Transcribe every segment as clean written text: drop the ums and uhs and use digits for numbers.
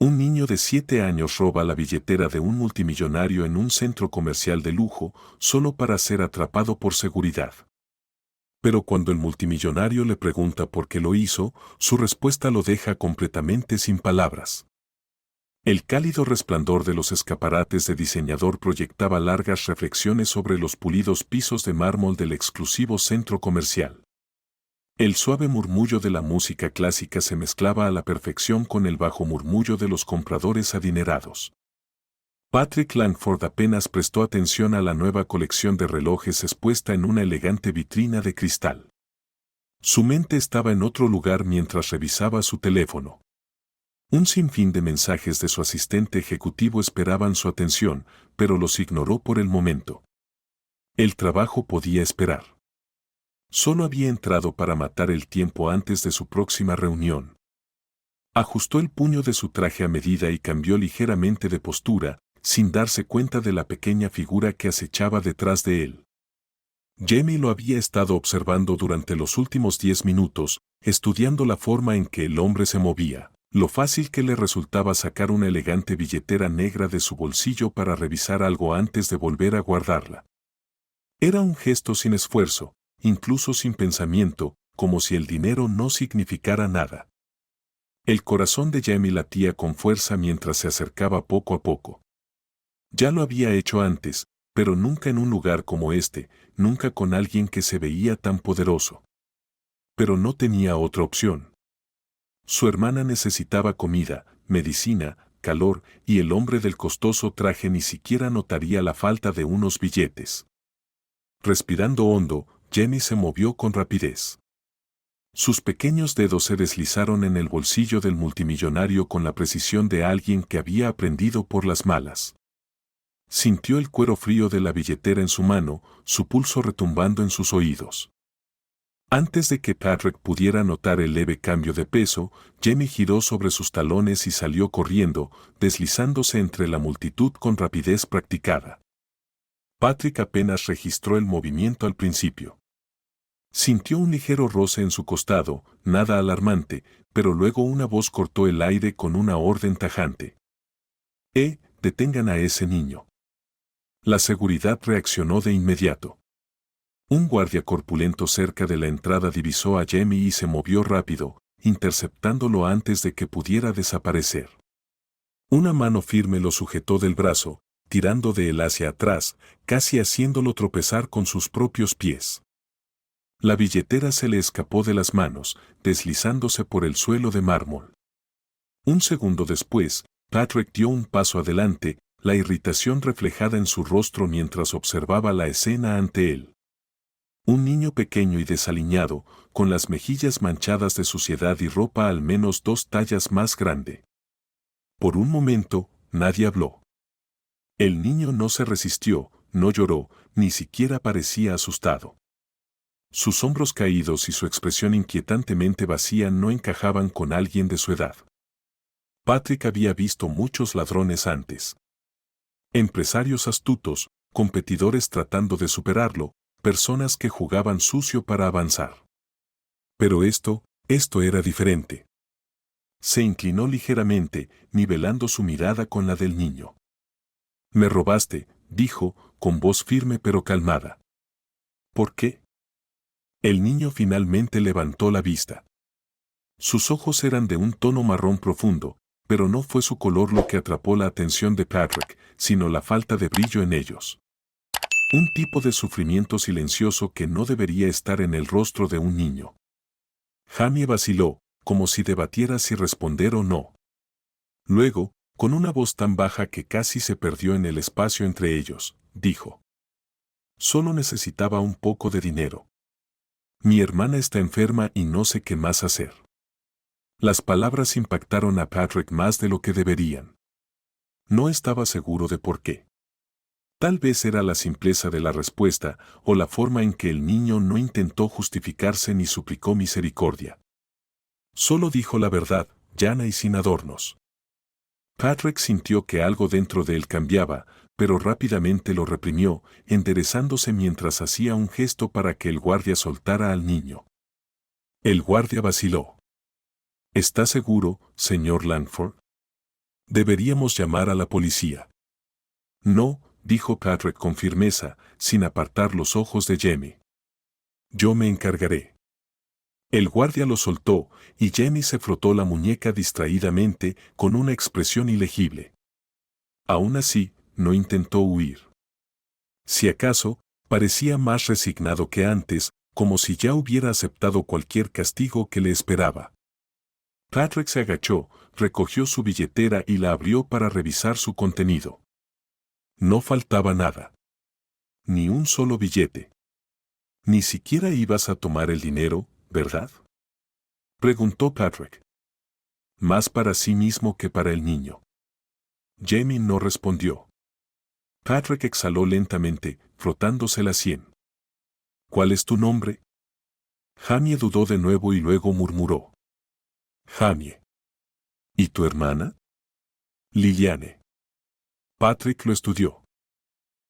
Un niño de 7 años roba la billetera de un multimillonario en un centro comercial de lujo solo para ser atrapado por seguridad. Pero cuando el multimillonario le pregunta por qué lo hizo, su respuesta lo deja completamente sin palabras. El cálido resplandor de los escaparates de diseñador proyectaba largas reflexiones sobre los pulidos pisos de mármol del exclusivo centro comercial. El suave murmullo de la música clásica se mezclaba a la perfección con el bajo murmullo de los compradores adinerados. Patrick Langford apenas prestó atención a la nueva colección de relojes expuesta en una elegante vitrina de cristal. Su mente estaba en otro lugar mientras revisaba su teléfono. Un sinfín de mensajes de su asistente ejecutivo esperaban su atención, pero los ignoró por el momento. El trabajo podía esperar. Solo había entrado para matar el tiempo antes de su próxima reunión. Ajustó el puño de su traje a medida y cambió ligeramente de postura, sin darse cuenta de la pequeña figura que acechaba detrás de él. Jamie lo había estado observando durante los últimos 10 minutos, estudiando la forma en que el hombre se movía, lo fácil que le resultaba sacar una elegante billetera negra de su bolsillo para revisar algo antes de volver a guardarla. Era un gesto sin esfuerzo, incluso sin pensamiento, como si el dinero no significara nada. El corazón de Jamie latía con fuerza mientras se acercaba poco a poco. Ya lo había hecho antes, pero nunca en un lugar como este, nunca con alguien que se veía tan poderoso. Pero no tenía otra opción. Su hermana necesitaba comida, medicina, calor, y el hombre del costoso traje ni siquiera notaría la falta de unos billetes. Respirando hondo, Jamie se movió con rapidez. Sus pequeños dedos se deslizaron en el bolsillo del multimillonario con la precisión de alguien que había aprendido por las malas. Sintió el cuero frío de la billetera en su mano, su pulso retumbando en sus oídos. Antes de que Patrick pudiera notar el leve cambio de peso, Jamie giró sobre sus talones y salió corriendo, deslizándose entre la multitud con rapidez practicada. Patrick apenas registró el movimiento al principio. Sintió un ligero roce en su costado, nada alarmante, pero luego una voz cortó el aire con una orden tajante. Detengan a ese niño. La seguridad reaccionó de inmediato. Un guardia corpulento cerca de la entrada divisó a Jamie y se movió rápido, interceptándolo antes de que pudiera desaparecer. Una mano firme lo sujetó del brazo, tirando de él hacia atrás, casi haciéndolo tropezar con sus propios pies. La billetera se le escapó de las manos, deslizándose por el suelo de mármol. Un segundo después, Patrick dio un paso adelante, la irritación reflejada en su rostro mientras observaba la escena ante él. Un niño pequeño y desaliñado, con las mejillas manchadas de suciedad y ropa al menos 2 tallas más grande. Por un momento, nadie habló. El niño no se resistió, no lloró, ni siquiera parecía asustado. Sus hombros caídos y su expresión inquietantemente vacía no encajaban con alguien de su edad. Patrick había visto muchos ladrones antes. Empresarios astutos, competidores tratando de superarlo, personas que jugaban sucio para avanzar. Pero esto era diferente. Se inclinó ligeramente, nivelando su mirada con la del niño. «Me robaste», dijo, con voz firme pero calmada. «¿Por qué?» El niño finalmente levantó la vista. Sus ojos eran de un tono marrón profundo, pero no fue su color lo que atrapó la atención de Patrick, sino la falta de brillo en ellos. Un tipo de sufrimiento silencioso que no debería estar en el rostro de un niño. Jamie vaciló, como si debatiera si responder o no. Luego, con una voz tan baja que casi se perdió en el espacio entre ellos, dijo: «Solo necesitaba un poco de dinero. Mi hermana está enferma y no sé qué más hacer». Las palabras impactaron a Patrick más de lo que deberían. No estaba seguro de por qué. Tal vez era la simpleza de la respuesta o la forma en que el niño no intentó justificarse ni suplicó misericordia. Solo dijo la verdad, llana y sin adornos. Patrick sintió que algo dentro de él cambiaba, pero rápidamente lo reprimió, enderezándose mientras hacía un gesto para que el guardia soltara al niño. El guardia vaciló. «¿Está seguro, señor Langford?» Deberíamos llamar a la policía. No, dijo Patrick con firmeza, sin apartar los ojos de Jamie. Yo me encargaré. El guardia lo soltó, y Jamie se frotó la muñeca distraídamente, con una expresión ilegible. Aún así, no intentó huir. Si acaso, parecía más resignado que antes, como si ya hubiera aceptado cualquier castigo que le esperaba. Patrick se agachó, recogió su billetera y la abrió para revisar su contenido. No faltaba nada. Ni un solo billete. Ni siquiera ibas a tomar el dinero, ¿verdad? Preguntó Patrick. Más para sí mismo que para el niño. Jamie no respondió. Patrick exhaló lentamente, frotándose la sien. ¿Cuál es tu nombre? Jamie dudó de nuevo y luego murmuró. Jamie. ¿Y tu hermana? Liliane. Patrick lo estudió.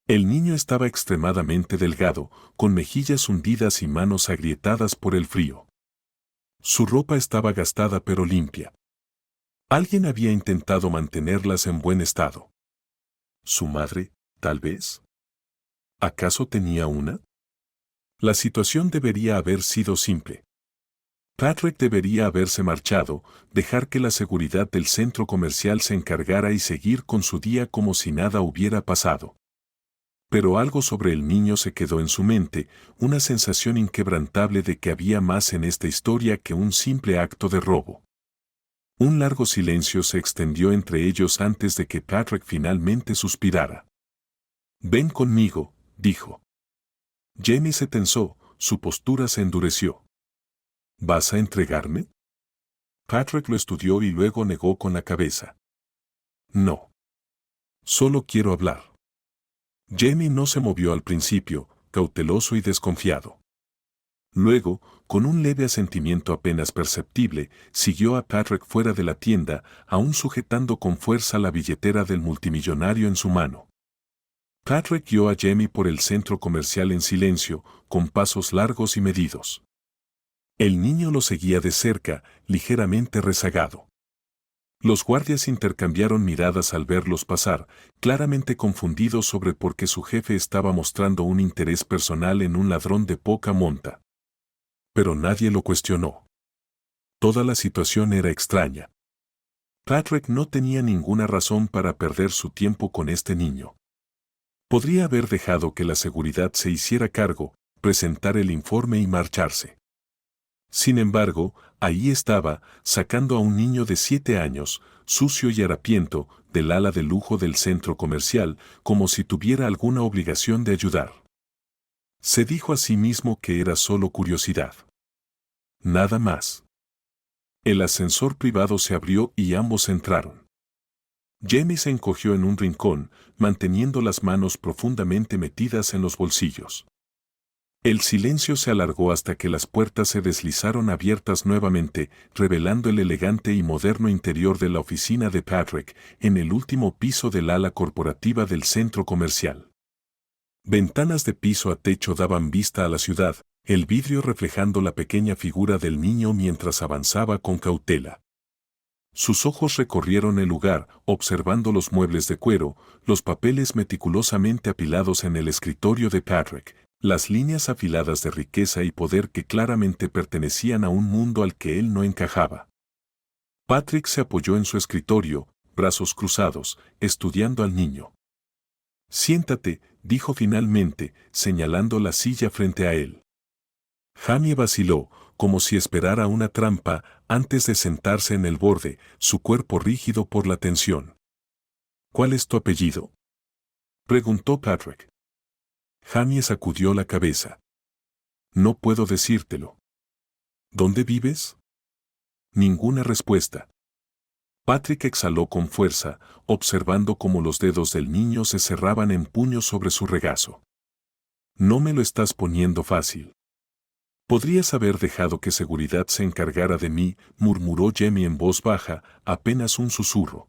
El niño estaba extremadamente delgado, con mejillas hundidas y manos agrietadas por el frío. Su ropa estaba gastada pero limpia. Alguien había intentado mantenerlas en buen estado. ¿Su madre, tal vez? ¿Acaso tenía una? La situación debería haber sido simple. Patrick debería haberse marchado, dejar que la seguridad del centro comercial se encargara y seguir con su día como si nada hubiera pasado. Pero algo sobre el niño se quedó en su mente, una sensación inquebrantable de que había más en esta historia que un simple acto de robo. Un largo silencio se extendió entre ellos antes de que Patrick finalmente suspirara. Ven conmigo, dijo. Jamie se tensó, su postura se endureció. ¿Vas a entregarme? Patrick lo estudió y luego negó con la cabeza. No. Solo quiero hablar. Jamie no se movió al principio, cauteloso y desconfiado. Luego, con un leve asentimiento apenas perceptible, siguió a Patrick fuera de la tienda, aún sujetando con fuerza la billetera del multimillonario en su mano. Patrick guió a Jamie por el centro comercial en silencio, con pasos largos y medidos. El niño lo seguía de cerca, ligeramente rezagado. Los guardias intercambiaron miradas al verlos pasar, claramente confundidos sobre por qué su jefe estaba mostrando un interés personal en un ladrón de poca monta. Pero nadie lo cuestionó. Toda la situación era extraña. Patrick no tenía ninguna razón para perder su tiempo con este niño. Podría haber dejado que la seguridad se hiciera cargo, presentar el informe y marcharse. Sin embargo, ahí estaba, sacando a un niño de 7 años, sucio y harapiento, del ala de lujo del centro comercial, como si tuviera alguna obligación de ayudar. Se dijo a sí mismo que era solo curiosidad. Nada más. El ascensor privado se abrió y ambos entraron. Jamie se encogió en un rincón, manteniendo las manos profundamente metidas en los bolsillos. El silencio se alargó hasta que las puertas se deslizaron abiertas nuevamente, revelando el elegante y moderno interior de la oficina de Patrick, en el último piso del ala corporativa del centro comercial. Ventanas de piso a techo daban vista a la ciudad, el vidrio reflejando la pequeña figura del niño mientras avanzaba con cautela. Sus ojos recorrieron el lugar, observando los muebles de cuero, los papeles meticulosamente apilados en el escritorio de Patrick, las líneas afiladas de riqueza y poder que claramente pertenecían a un mundo al que él no encajaba. Patrick se apoyó en su escritorio, brazos cruzados, estudiando al niño. Siéntate, dijo finalmente, señalando la silla frente a él. Jamie vaciló, como si esperara una trampa, antes de sentarse en el borde, su cuerpo rígido por la tensión. ¿Cuál es tu apellido? Preguntó Patrick. Jamie sacudió la cabeza. No puedo decírtelo. ¿Dónde vives? Ninguna respuesta. Patrick exhaló con fuerza, observando cómo los dedos del niño se cerraban en puños sobre su regazo. No me lo estás poniendo fácil. Podrías haber dejado que seguridad se encargara de mí, murmuró Jamie en voz baja, apenas un susurro.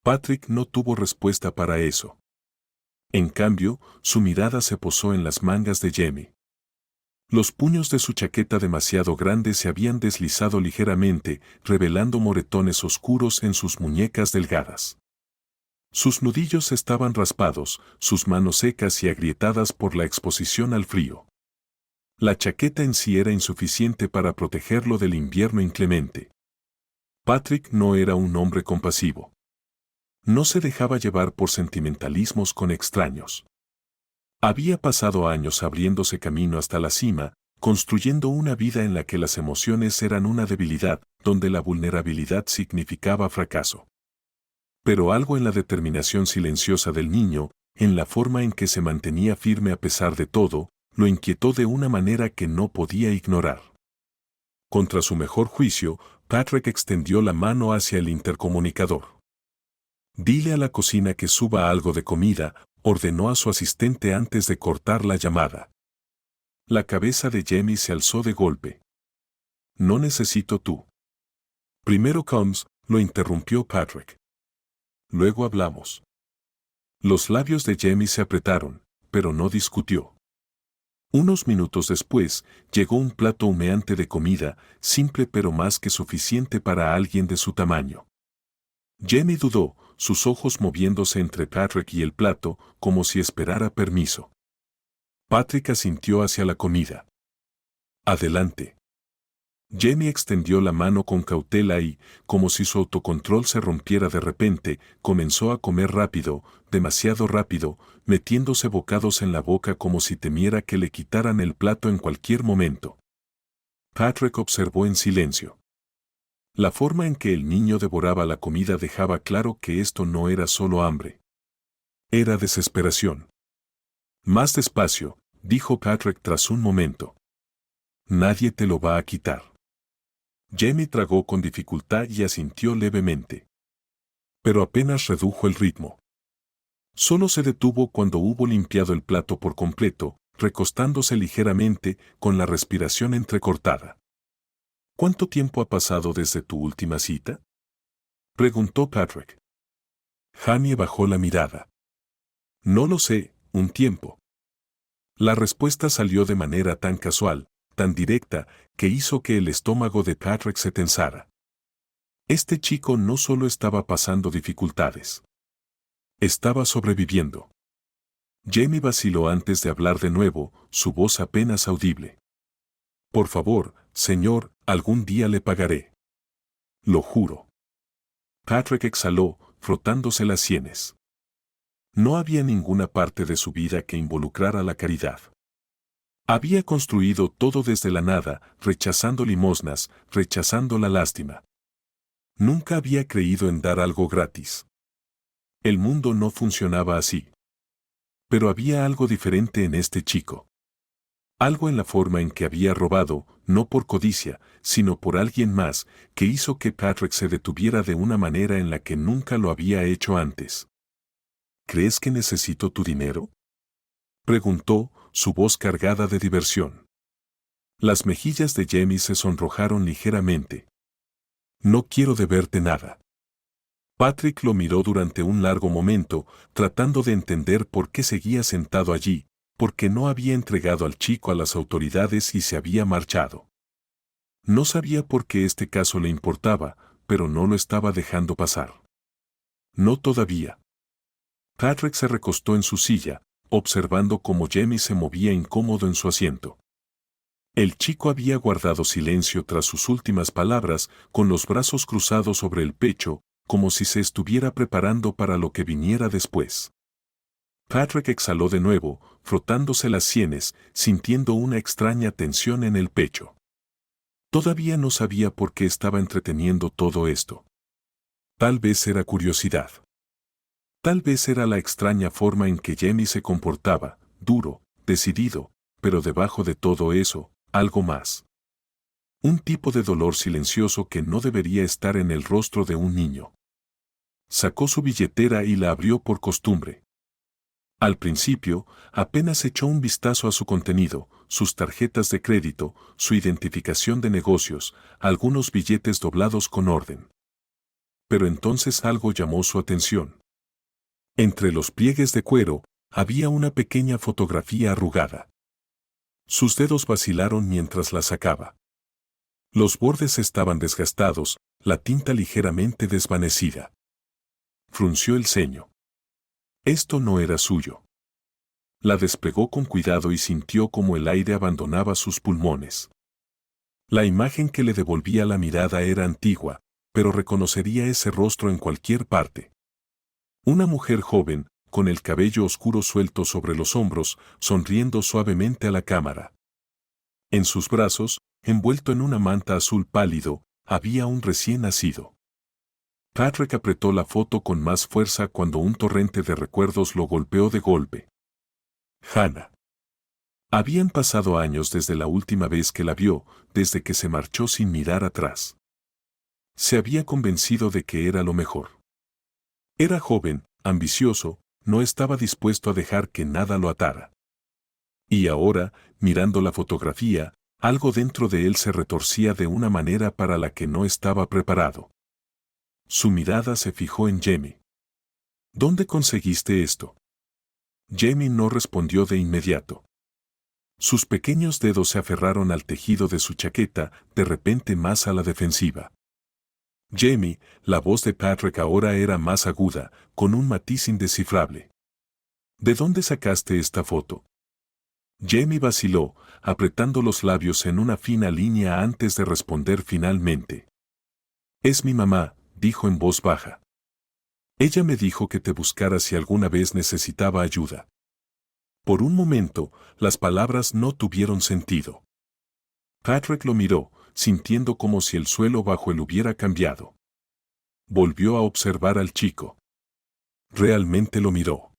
Patrick no tuvo respuesta para eso. En cambio, su mirada se posó en las mangas de Jamie. Los puños de su chaqueta demasiado grande se habían deslizado ligeramente, revelando moretones oscuros en sus muñecas delgadas. Sus nudillos estaban raspados, sus manos secas y agrietadas por la exposición al frío. La chaqueta en sí era insuficiente para protegerlo del invierno inclemente. Patrick no era un hombre compasivo. No se dejaba llevar por sentimentalismos con extraños. Había pasado años abriéndose camino hasta la cima, construyendo una vida en la que las emociones eran una debilidad, donde la vulnerabilidad significaba fracaso. Pero algo en la determinación silenciosa del niño, en la forma en que se mantenía firme a pesar de todo, lo inquietó de una manera que no podía ignorar. Contra su mejor juicio, Patrick extendió la mano hacia el intercomunicador. «Dile a la cocina que suba algo de comida», ordenó a su asistente antes de cortar la llamada. La cabeza de Jamie se alzó de golpe. «No necesito tú». «Primero Combs», lo interrumpió Patrick. «Luego hablamos». Los labios de Jamie se apretaron, pero no discutió. Unos minutos después, llegó un plato humeante de comida, simple pero más que suficiente para alguien de su tamaño. Jamie dudó, sus ojos moviéndose entre Patrick y el plato, como si esperara permiso. Patrick asintió hacia la comida. «Adelante». Jamie extendió la mano con cautela y, como si su autocontrol se rompiera de repente, comenzó a comer rápido, demasiado rápido, metiéndose bocados en la boca como si temiera que le quitaran el plato en cualquier momento. Patrick observó en silencio. La forma en que el niño devoraba la comida dejaba claro que esto no era solo hambre. Era desesperación. «Más despacio», dijo Patrick tras un momento. «Nadie te lo va a quitar». Jamie tragó con dificultad y asintió levemente. Pero apenas redujo el ritmo. Solo se detuvo cuando hubo limpiado el plato por completo, recostándose ligeramente, con la respiración entrecortada. «¿Cuánto tiempo ha pasado desde tu última cita?», preguntó Patrick. Jamie bajó la mirada. «No lo sé, un tiempo». La respuesta salió de manera tan casual, tan directa, que hizo que el estómago de Patrick se tensara. Este chico no solo estaba pasando dificultades. Estaba sobreviviendo. Jamie vaciló antes de hablar de nuevo, su voz apenas audible. «Por favor, señor, algún día le pagaré. Lo juro». Patrick exhaló, frotándose las sienes. No había ninguna parte de su vida que involucrara la caridad. Había construido todo desde la nada, rechazando limosnas, rechazando la lástima. Nunca había creído en dar algo gratis. El mundo no funcionaba así. Pero había algo diferente en este chico. Algo en la forma en que había robado, no por codicia, sino por alguien más, que hizo que Patrick se detuviera de una manera en la que nunca lo había hecho antes. «¿Crees que necesito tu dinero?», preguntó, su voz cargada de diversión. Las mejillas de Jamie se sonrojaron ligeramente. «No quiero deberte nada». Patrick lo miró durante un largo momento, tratando de entender por qué seguía sentado allí, porque no había entregado al chico a las autoridades y se había marchado. No sabía por qué este caso le importaba, pero no lo estaba dejando pasar. No todavía. Patrick se recostó en su silla, observando cómo Jamie se movía incómodo en su asiento. El chico había guardado silencio tras sus últimas palabras, con los brazos cruzados sobre el pecho, como si se estuviera preparando para lo que viniera después. Patrick exhaló de nuevo, frotándose las sienes, sintiendo una extraña tensión en el pecho. Todavía no sabía por qué estaba entreteniendo todo esto. Tal vez era curiosidad. Tal vez era la extraña forma en que Jamie se comportaba, duro, decidido, pero debajo de todo eso, algo más. Un tipo de dolor silencioso que no debería estar en el rostro de un niño. Sacó su billetera y la abrió por costumbre. Al principio, apenas echó un vistazo a su contenido, sus tarjetas de crédito, su identificación de negocios, algunos billetes doblados con orden. Pero entonces algo llamó su atención. Entre los pliegues de cuero, había una pequeña fotografía arrugada. Sus dedos vacilaron mientras la sacaba. Los bordes estaban desgastados, la tinta ligeramente desvanecida. Frunció el ceño. Esto no era suyo. La desplegó con cuidado y sintió como el aire abandonaba sus pulmones. La imagen que le devolvía la mirada era antigua, pero reconocería ese rostro en cualquier parte. Una mujer joven, con el cabello oscuro suelto sobre los hombros, sonriendo suavemente a la cámara. En sus brazos, envuelto en una manta azul pálido, había un recién nacido. Patrick apretó la foto con más fuerza cuando un torrente de recuerdos lo golpeó de golpe. Hannah. Habían pasado años desde la última vez que la vio, desde que se marchó sin mirar atrás. Se había convencido de que era lo mejor. Era joven, ambicioso, no estaba dispuesto a dejar que nada lo atara. Y ahora, mirando la fotografía, algo dentro de él se retorcía de una manera para la que no estaba preparado. Su mirada se fijó en Jamie. ¿Dónde conseguiste esto? Jamie no respondió de inmediato. Sus pequeños dedos se aferraron al tejido de su chaqueta, de repente más a la defensiva. Jamie, la voz de Patrick ahora era más aguda, con un matiz indescifrable. ¿De dónde sacaste esta foto? Jamie vaciló, apretando los labios en una fina línea antes de responder finalmente. Es mi mamá, dijo en voz baja. Ella me dijo que te buscara si alguna vez necesitaba ayuda. Por un momento, las palabras no tuvieron sentido. Patrick lo miró, sintiendo como si el suelo bajo él hubiera cambiado. Volvió a observar al chico. Realmente lo miró.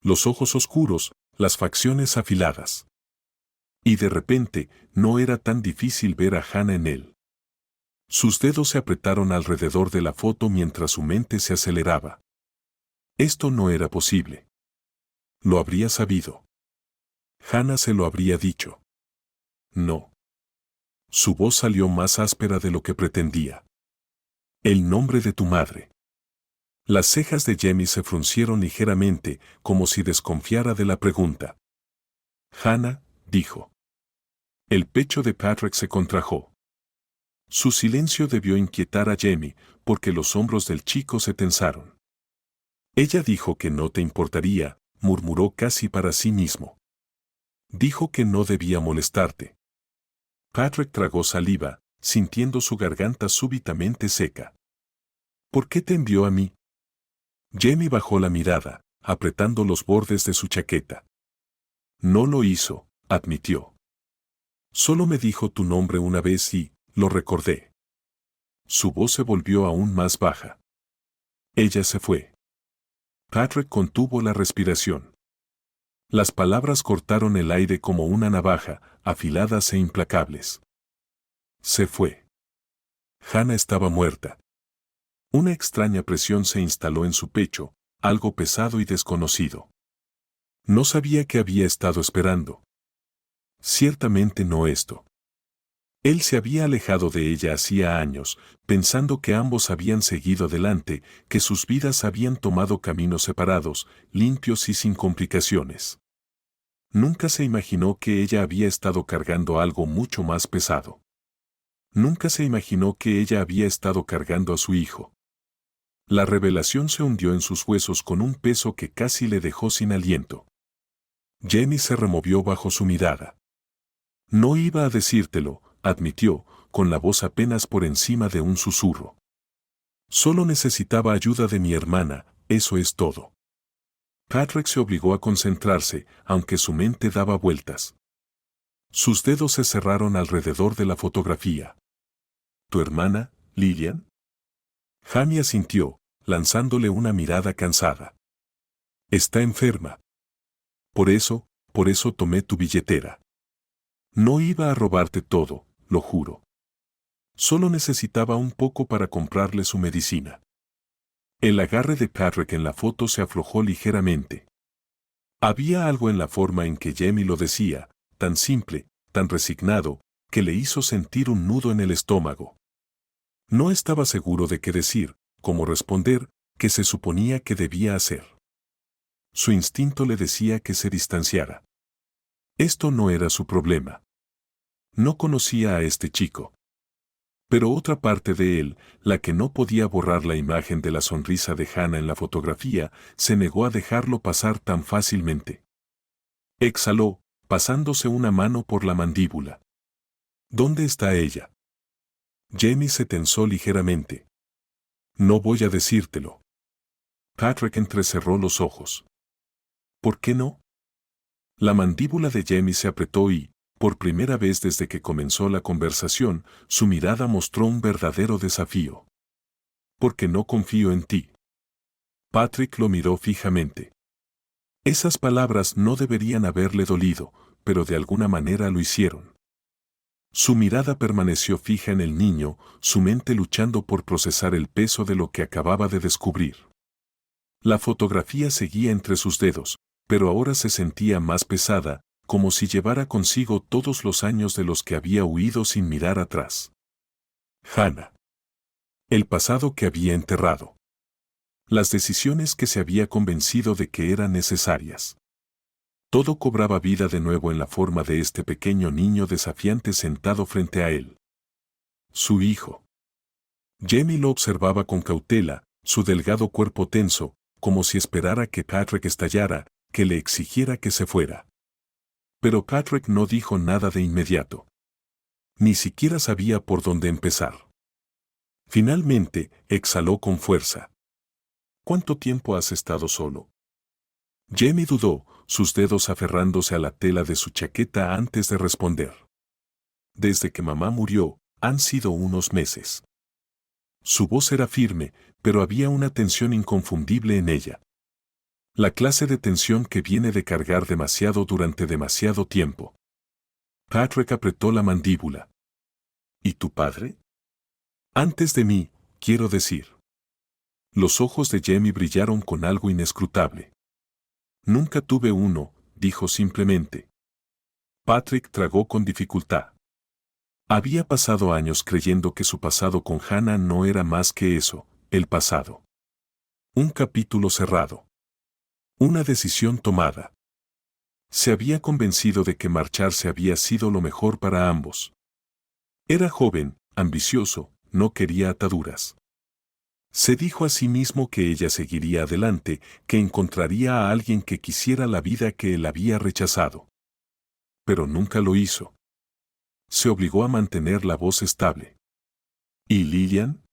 Los ojos oscuros, las facciones afiladas. Y de repente, no era tan difícil ver a Hannah en él. Sus dedos se apretaron alrededor de la foto mientras su mente se aceleraba. Esto no era posible. Lo habría sabido. Hannah se lo habría dicho. No. Su voz salió más áspera de lo que pretendía. El nombre de tu madre. Las cejas de Jamie se fruncieron ligeramente, como si desconfiara de la pregunta. Hannah, dijo. El pecho de Patrick se contrajo. Su silencio debió inquietar a Jamie, porque los hombros del chico se tensaron. Ella dijo que no te importaría, murmuró casi para sí mismo. Dijo que no debía molestarte. Patrick tragó saliva, sintiendo su garganta súbitamente seca. ¿Por qué te envió a mí? Jamie bajó la mirada, apretando los bordes de su chaqueta. No lo hizo, admitió. Solo me dijo tu nombre una vez y, lo recordé. Su voz se volvió aún más baja. Ella se fue. Patrick contuvo la respiración. Las palabras cortaron el aire como una navaja, afiladas e implacables. Se fue. Hannah estaba muerta. Una extraña presión se instaló en su pecho, algo pesado y desconocido. No sabía qué había estado esperando. Ciertamente no esto. Él se había alejado de ella hacía años, pensando que ambos habían seguido adelante, que sus vidas habían tomado caminos separados, limpios y sin complicaciones. Nunca se imaginó que ella había estado cargando algo mucho más pesado. Nunca se imaginó que ella había estado cargando a su hijo. La revelación se hundió en sus huesos con un peso que casi le dejó sin aliento. Jamie se removió bajo su mirada. No iba a decírtelo, admitió, con la voz apenas por encima de un susurro. Solo necesitaba ayuda de mi hermana, eso es todo. Patrick se obligó a concentrarse, aunque su mente daba vueltas. Sus dedos se cerraron alrededor de la fotografía. ¿Tu hermana, Lillian? Jamie asintió, lanzándole una mirada cansada. Está enferma. Por eso tomé tu billetera. No iba a robarte todo, lo juro. Solo necesitaba un poco para comprarle su medicina. El agarre de Patrick en la foto se aflojó ligeramente. Había algo en la forma en que Jamie lo decía, tan simple, tan resignado, que le hizo sentir un nudo en el estómago. No estaba seguro de qué decir, cómo responder, qué se suponía que debía hacer. Su instinto le decía que se distanciara. Esto no era su problema. No conocía a este chico. Pero otra parte de él, la que no podía borrar la imagen de la sonrisa de Hannah en la fotografía, se negó a dejarlo pasar tan fácilmente. Exhaló, pasándose una mano por la mandíbula. ¿Dónde está ella? Jamie se tensó ligeramente. No voy a decírtelo. Patrick entrecerró los ojos. ¿Por qué no? La mandíbula de Jamie se apretó y, por primera vez desde que comenzó la conversación, su mirada mostró un verdadero desafío. Porque no confío en ti. Patrick lo miró fijamente. Esas palabras no deberían haberle dolido, pero de alguna manera lo hicieron. Su mirada permaneció fija en el niño, su mente luchando por procesar el peso de lo que acababa de descubrir. La fotografía seguía entre sus dedos, pero ahora se sentía más pesada, como si llevara consigo todos los años de los que había huido sin mirar atrás. Hannah. El pasado que había enterrado. Las decisiones que se había convencido de que eran necesarias. Todo cobraba vida de nuevo en la forma de este pequeño niño desafiante sentado frente a él. Su hijo. Jamie lo observaba con cautela, su delgado cuerpo tenso, como si esperara que Patrick estallara, que le exigiera que se fuera. Pero Patrick no dijo nada de inmediato. Ni siquiera sabía por dónde empezar. Finalmente, exhaló con fuerza. ¿Cuánto tiempo has estado solo? Jamie dudó, sus dedos aferrándose a la tela de su chaqueta antes de responder. Desde que mamá murió, han sido unos meses. Su voz era firme, pero había una tensión inconfundible en ella. La clase de tensión que viene de cargar demasiado durante demasiado tiempo. Patrick apretó la mandíbula. ¿Y tu padre? Antes de mí, quiero decir. Los ojos de Jamie brillaron con algo inescrutable. Nunca tuve uno, dijo simplemente. Patrick tragó con dificultad. Había pasado años creyendo que su pasado con Hannah no era más que eso, el pasado. Un capítulo cerrado. Una decisión tomada. Se había convencido de que marcharse había sido lo mejor para ambos. Era joven, ambicioso, no quería ataduras. Se dijo a sí mismo que ella seguiría adelante, que encontraría a alguien que quisiera la vida que él había rechazado. Pero nunca lo hizo. Se obligó a mantener la voz estable. ¿Y Lillian?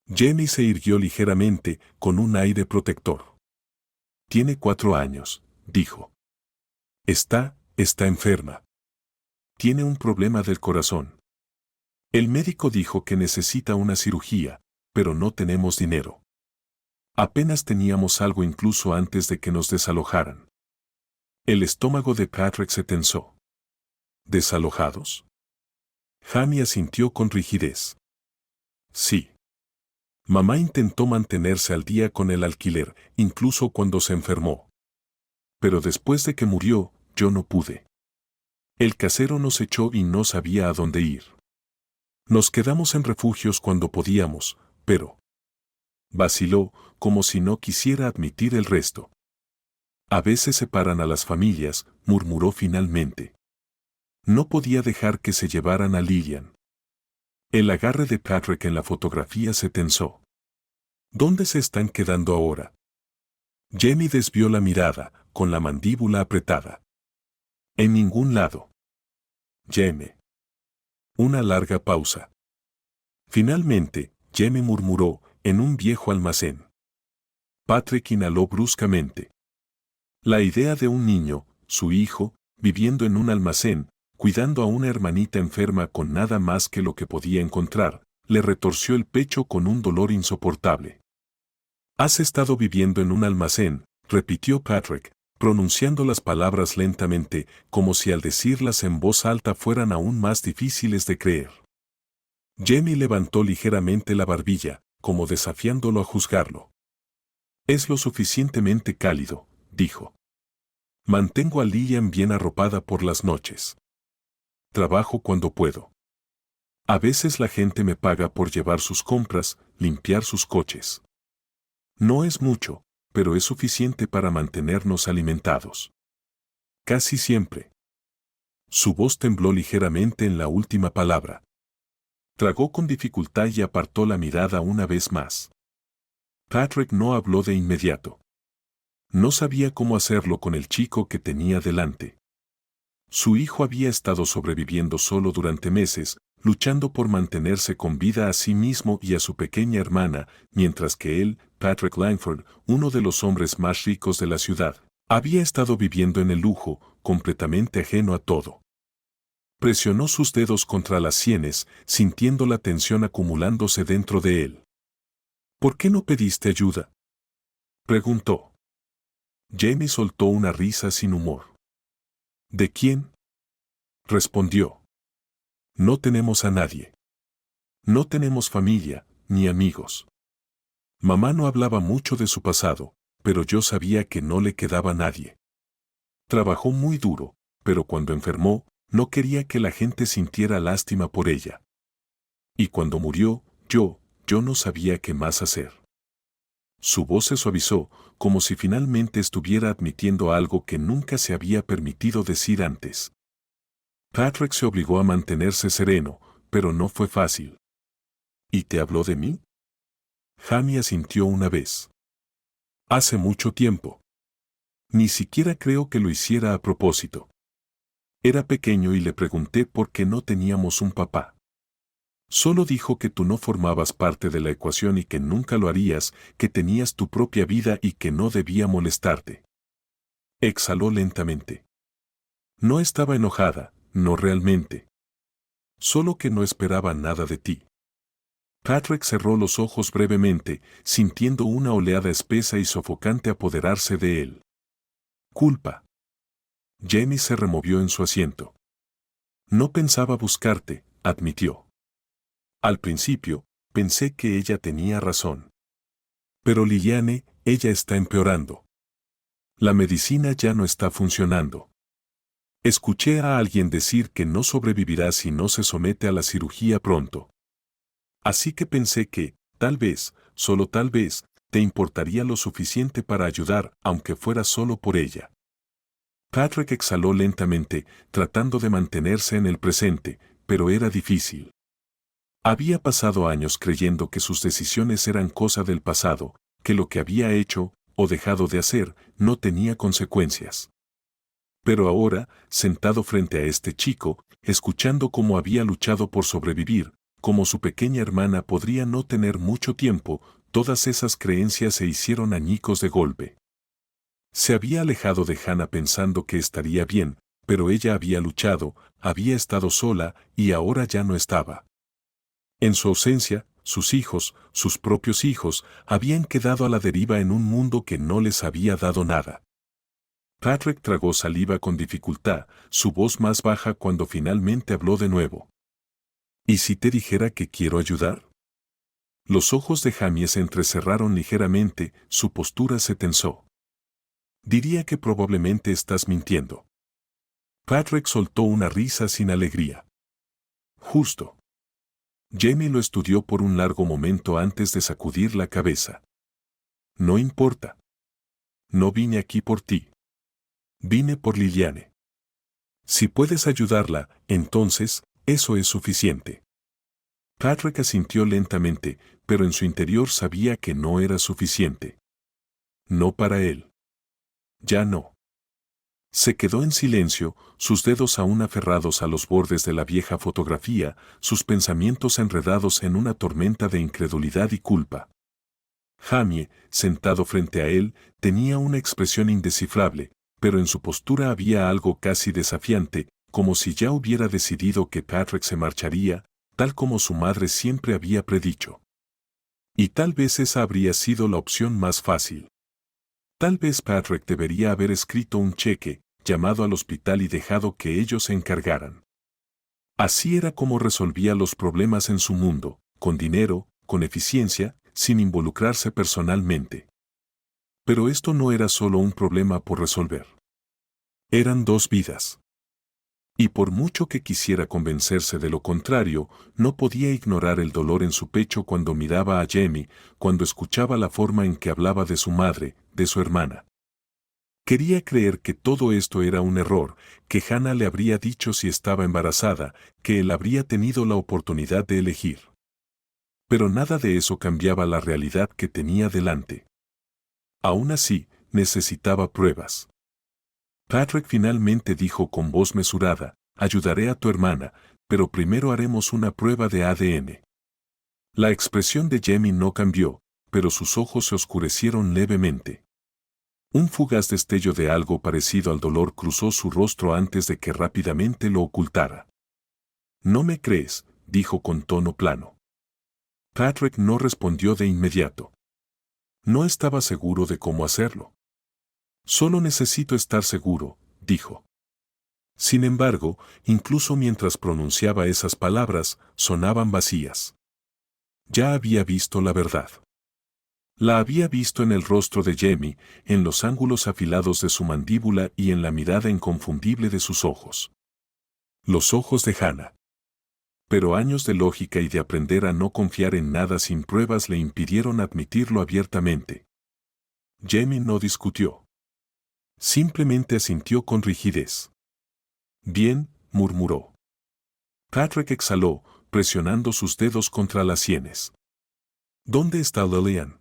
Jamie se irguió ligeramente, con un aire protector. Tiene 4 años, dijo. Está enferma. Tiene un problema del corazón. El médico dijo que necesita una cirugía, pero no tenemos dinero. Apenas teníamos algo incluso antes de que nos desalojaran. El estómago de Patrick se tensó. ¿Desalojados? Jamie asintió con rigidez. Sí. Mamá intentó mantenerse al día con el alquiler, incluso cuando se enfermó. Pero después de que murió, yo no pude. El casero nos echó y no sabía a dónde ir. Nos quedamos en refugios cuando podíamos, pero... Vaciló, como si no quisiera admitir el resto. A veces separan a las familias, murmuró finalmente. No podía dejar que se llevaran a Lillian. El agarre de Patrick en la fotografía se tensó. ¿Dónde se están quedando ahora? Jamie desvió la mirada, con la mandíbula apretada. En ningún lado. Jamie. Una larga pausa. Finalmente, Jamie murmuró, en un viejo almacén. Patrick inhaló bruscamente. La idea de un niño, su hijo, viviendo en un almacén, cuidando a una hermanita enferma con nada más que lo que podía encontrar, le retorció el pecho con un dolor insoportable. «Has estado viviendo en un almacén», repitió Patrick, pronunciando las palabras lentamente, como si al decirlas en voz alta fueran aún más difíciles de creer. Jamie levantó ligeramente la barbilla, como desafiándolo a juzgarlo. «Es lo suficientemente cálido», dijo. «Mantengo a Lillian bien arropada por las noches. Trabajo cuando puedo. A veces la gente me paga por llevar sus compras, limpiar sus coches. No es mucho, pero es suficiente para mantenernos alimentados. Casi siempre. Su voz tembló ligeramente en la última palabra. Tragó con dificultad y apartó la mirada una vez más. Patrick no habló de inmediato. No sabía cómo hacerlo con el chico que tenía delante. Su hijo había estado sobreviviendo solo durante meses, luchando por mantenerse con vida a sí mismo y a su pequeña hermana, mientras que él, Patrick Langford, uno de los hombres más ricos de la ciudad, había estado viviendo en el lujo, completamente ajeno a todo. Presionó sus dedos contra las sienes, sintiendo la tensión acumulándose dentro de él. ¿Por qué no pediste ayuda?, preguntó. Jamie soltó una risa sin humor. ¿De quién?, respondió. No tenemos a nadie. No tenemos familia, ni amigos. Mamá no hablaba mucho de su pasado, pero yo sabía que no le quedaba nadie. Trabajó muy duro, pero cuando enfermó, no quería que la gente sintiera lástima por ella. Y cuando murió, yo no sabía qué más hacer. Su voz se suavizó, como si finalmente estuviera admitiendo algo que nunca se había permitido decir antes. Patrick se obligó a mantenerse sereno, pero no fue fácil. ¿Y te habló de mí?, Jamie asintió una vez. Hace mucho tiempo. Ni siquiera creo que lo hiciera a propósito. Era pequeño y le pregunté por qué no teníamos un papá. Solo dijo que tú no formabas parte de la ecuación y que nunca lo harías, que tenías tu propia vida y que no debía molestarte. Exhaló lentamente. No estaba enojada, no realmente. Solo que no esperaba nada de ti. Patrick cerró los ojos brevemente, sintiendo una oleada espesa y sofocante apoderarse de él. Culpa. Jamie se removió en su asiento. No pensaba buscarte, admitió. Al principio, pensé que ella tenía razón. Pero Liliane, ella está empeorando. La medicina ya no está funcionando. Escuché a alguien decir que no sobrevivirá si no se somete a la cirugía pronto. Así que pensé que, tal vez, solo tal vez, te importaría lo suficiente para ayudar, aunque fuera solo por ella. Patrick exhaló lentamente, tratando de mantenerse en el presente, pero era difícil. Había pasado años creyendo que sus decisiones eran cosa del pasado, que lo que había hecho, o dejado de hacer, no tenía consecuencias. Pero ahora, sentado frente a este chico, escuchando cómo había luchado por sobrevivir, como su pequeña hermana podría no tener mucho tiempo, todas esas creencias se hicieron añicos de golpe. Se había alejado de Hannah pensando que estaría bien, pero ella había luchado, había estado sola, y ahora ya no estaba. En su ausencia, sus hijos, sus propios hijos, habían quedado a la deriva en un mundo que no les había dado nada. Patrick tragó saliva con dificultad, su voz más baja cuando finalmente habló de nuevo. ¿Y si te dijera que quiero ayudar? Los ojos de Jamie se entrecerraron ligeramente, su postura se tensó. Diría que probablemente estás mintiendo. Patrick soltó una risa sin alegría. Justo. Jamie lo estudió por un largo momento antes de sacudir la cabeza. No importa. No vine aquí por ti. Vine por Liliane. Si puedes ayudarla, entonces, eso es suficiente. Patrick asintió lentamente, pero en su interior sabía que no era suficiente. No para él. Ya no. Se quedó en silencio, sus dedos aún aferrados a los bordes de la vieja fotografía, sus pensamientos enredados en una tormenta de incredulidad y culpa. Jamie, sentado frente a él, tenía una expresión indescifrable, pero en su postura había algo casi desafiante, como si ya hubiera decidido que Patrick se marcharía, tal como su madre siempre había predicho. Y tal vez esa habría sido la opción más fácil. Tal vez Patrick debería haber escrito un cheque, llamado al hospital y dejado que ellos se encargaran. Así era como resolvía los problemas en su mundo, con dinero, con eficiencia, sin involucrarse personalmente. Pero esto no era solo un problema por resolver. Eran dos vidas. Y por mucho que quisiera convencerse de lo contrario, no podía ignorar el dolor en su pecho cuando miraba a Jamie, cuando escuchaba la forma en que hablaba de su madre, de su hermana. Quería creer que todo esto era un error, que Hannah le habría dicho si estaba embarazada, que él habría tenido la oportunidad de elegir. Pero nada de eso cambiaba la realidad que tenía delante. Aún así, necesitaba pruebas. Patrick finalmente dijo con voz mesurada, ayudaré a tu hermana, pero primero haremos una prueba de ADN. La expresión de Jamie no cambió, pero sus ojos se oscurecieron levemente. Un fugaz destello de algo parecido al dolor cruzó su rostro antes de que rápidamente lo ocultara. «¿No me crees?», dijo con tono plano. Patrick no respondió de inmediato. No estaba seguro de cómo hacerlo. «Solo necesito estar seguro», dijo. Sin embargo, incluso mientras pronunciaba esas palabras, sonaban vacías. Ya había visto la verdad. La había visto en el rostro de Jamie, en los ángulos afilados de su mandíbula y en la mirada inconfundible de sus ojos. Los ojos de Hannah. Pero años de lógica y de aprender a no confiar en nada sin pruebas le impidieron admitirlo abiertamente. Jamie no discutió. Simplemente asintió con rigidez. «Bien», murmuró. Patrick exhaló, presionando sus dedos contra las sienes. «¿Dónde está Lillian?».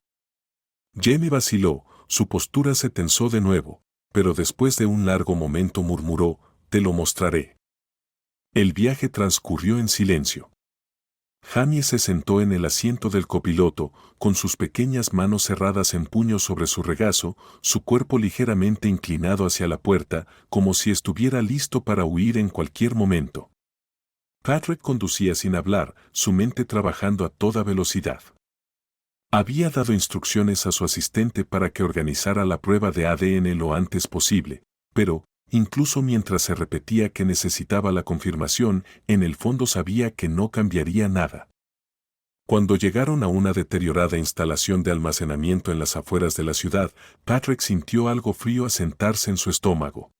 Jamie vaciló, su postura se tensó de nuevo, pero después de un largo momento murmuró, «Te lo mostraré». El viaje transcurrió en silencio. Jamie se sentó en el asiento del copiloto, con sus pequeñas manos cerradas en puños sobre su regazo, su cuerpo ligeramente inclinado hacia la puerta, como si estuviera listo para huir en cualquier momento. Patrick conducía sin hablar, su mente trabajando a toda velocidad. Había dado instrucciones a su asistente para que organizara la prueba de ADN lo antes posible, pero, incluso mientras se repetía que necesitaba la confirmación, en el fondo sabía que no cambiaría nada. Cuando llegaron a una deteriorada instalación de almacenamiento en las afueras de la ciudad, Patrick sintió algo frío asentarse en su estómago.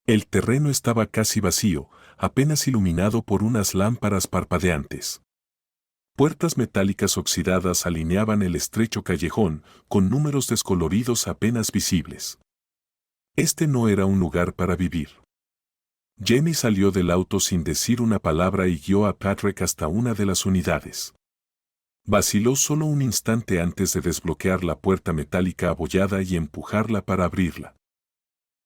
El terreno estaba casi vacío, apenas iluminado por unas lámparas parpadeantes. Puertas metálicas oxidadas alineaban el estrecho callejón, con números descoloridos apenas visibles. Este no era un lugar para vivir. Jamie salió del auto sin decir una palabra y guió a Patrick hasta una de las unidades. Vaciló solo un instante antes de desbloquear la puerta metálica abollada y empujarla para abrirla.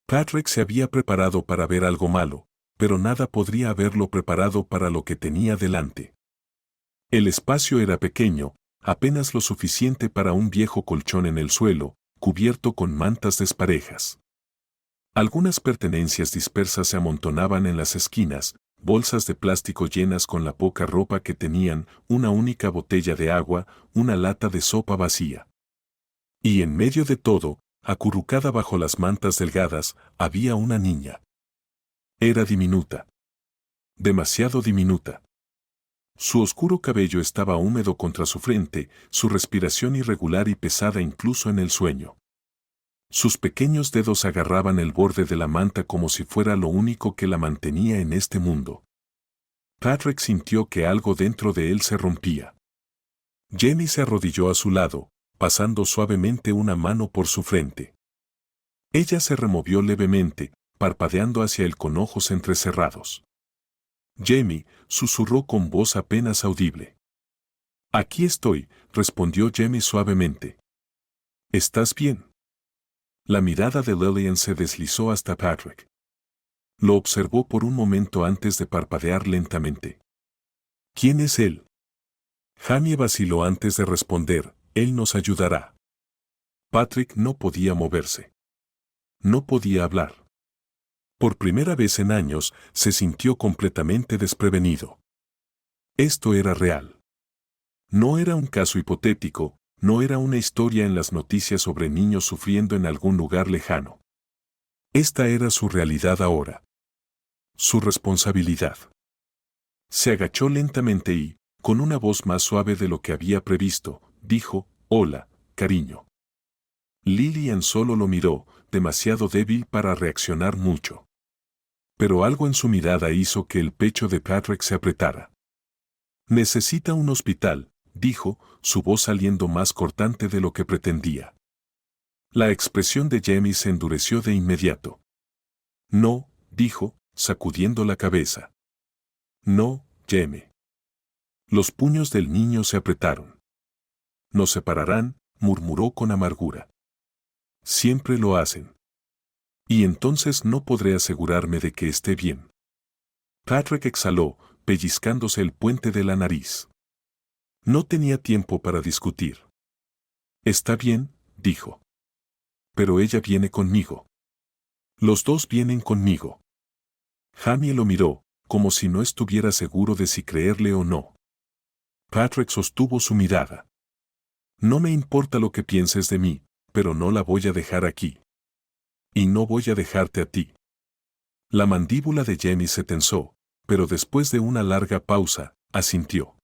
Patrick se había preparado para ver algo malo, pero nada podría haberlo preparado para lo que tenía delante. El espacio era pequeño, apenas lo suficiente para un viejo colchón en el suelo, cubierto con mantas desparejas. Algunas pertenencias dispersas se amontonaban en las esquinas, bolsas de plástico llenas con la poca ropa que tenían, una única botella de agua, una lata de sopa vacía. Y en medio de todo, acurrucada bajo las mantas delgadas, había una niña. Era diminuta. Demasiado diminuta. Su oscuro cabello estaba húmedo contra su frente, su respiración irregular y pesada incluso en el sueño. Sus pequeños dedos agarraban el borde de la manta como si fuera lo único que la mantenía en este mundo. Patrick sintió que algo dentro de él se rompía. Jamie se arrodilló a su lado, pasando suavemente una mano por su frente. Ella se removió levemente, parpadeando hacia él con ojos entrecerrados. «Jamie», susurró con voz apenas audible. «Aquí estoy», respondió Jamie suavemente. «¿Estás bien?». La mirada de Lillian se deslizó hasta Patrick. Lo observó por un momento antes de parpadear lentamente. «¿Quién es él?». Jamie vaciló antes de responder, «Él nos ayudará». Patrick no podía moverse. No podía hablar. Por primera vez en años, se sintió completamente desprevenido. Esto era real. No era un caso hipotético, no era una historia en las noticias sobre niños sufriendo en algún lugar lejano. Esta era su realidad ahora. Su responsabilidad. Se agachó lentamente y, con una voz más suave de lo que había previsto, dijo, «Hola, cariño». Lillian solo lo miró, demasiado débil para reaccionar mucho. Pero algo en su mirada hizo que el pecho de Patrick se apretara. «Necesita un hospital», dijo, su voz saliendo más cortante de lo que pretendía. La expresión de Jamie se endureció de inmediato. No, dijo, sacudiendo la cabeza. No, Jamie. Los puños del niño se apretaron. Nos separarán, murmuró con amargura. Siempre lo hacen. Y entonces no podré asegurarme de que esté bien. Patrick exhaló, pellizcándose el puente de la nariz. No tenía tiempo para discutir. Está bien, dijo. Pero ella viene conmigo. Los dos vienen conmigo. Jamie lo miró, como si no estuviera seguro de si creerle o no. Patrick sostuvo su mirada. No me importa lo que pienses de mí, pero no la voy a dejar aquí. Y no voy a dejarte a ti. La mandíbula de Jamie se tensó, pero después de una larga pausa, asintió.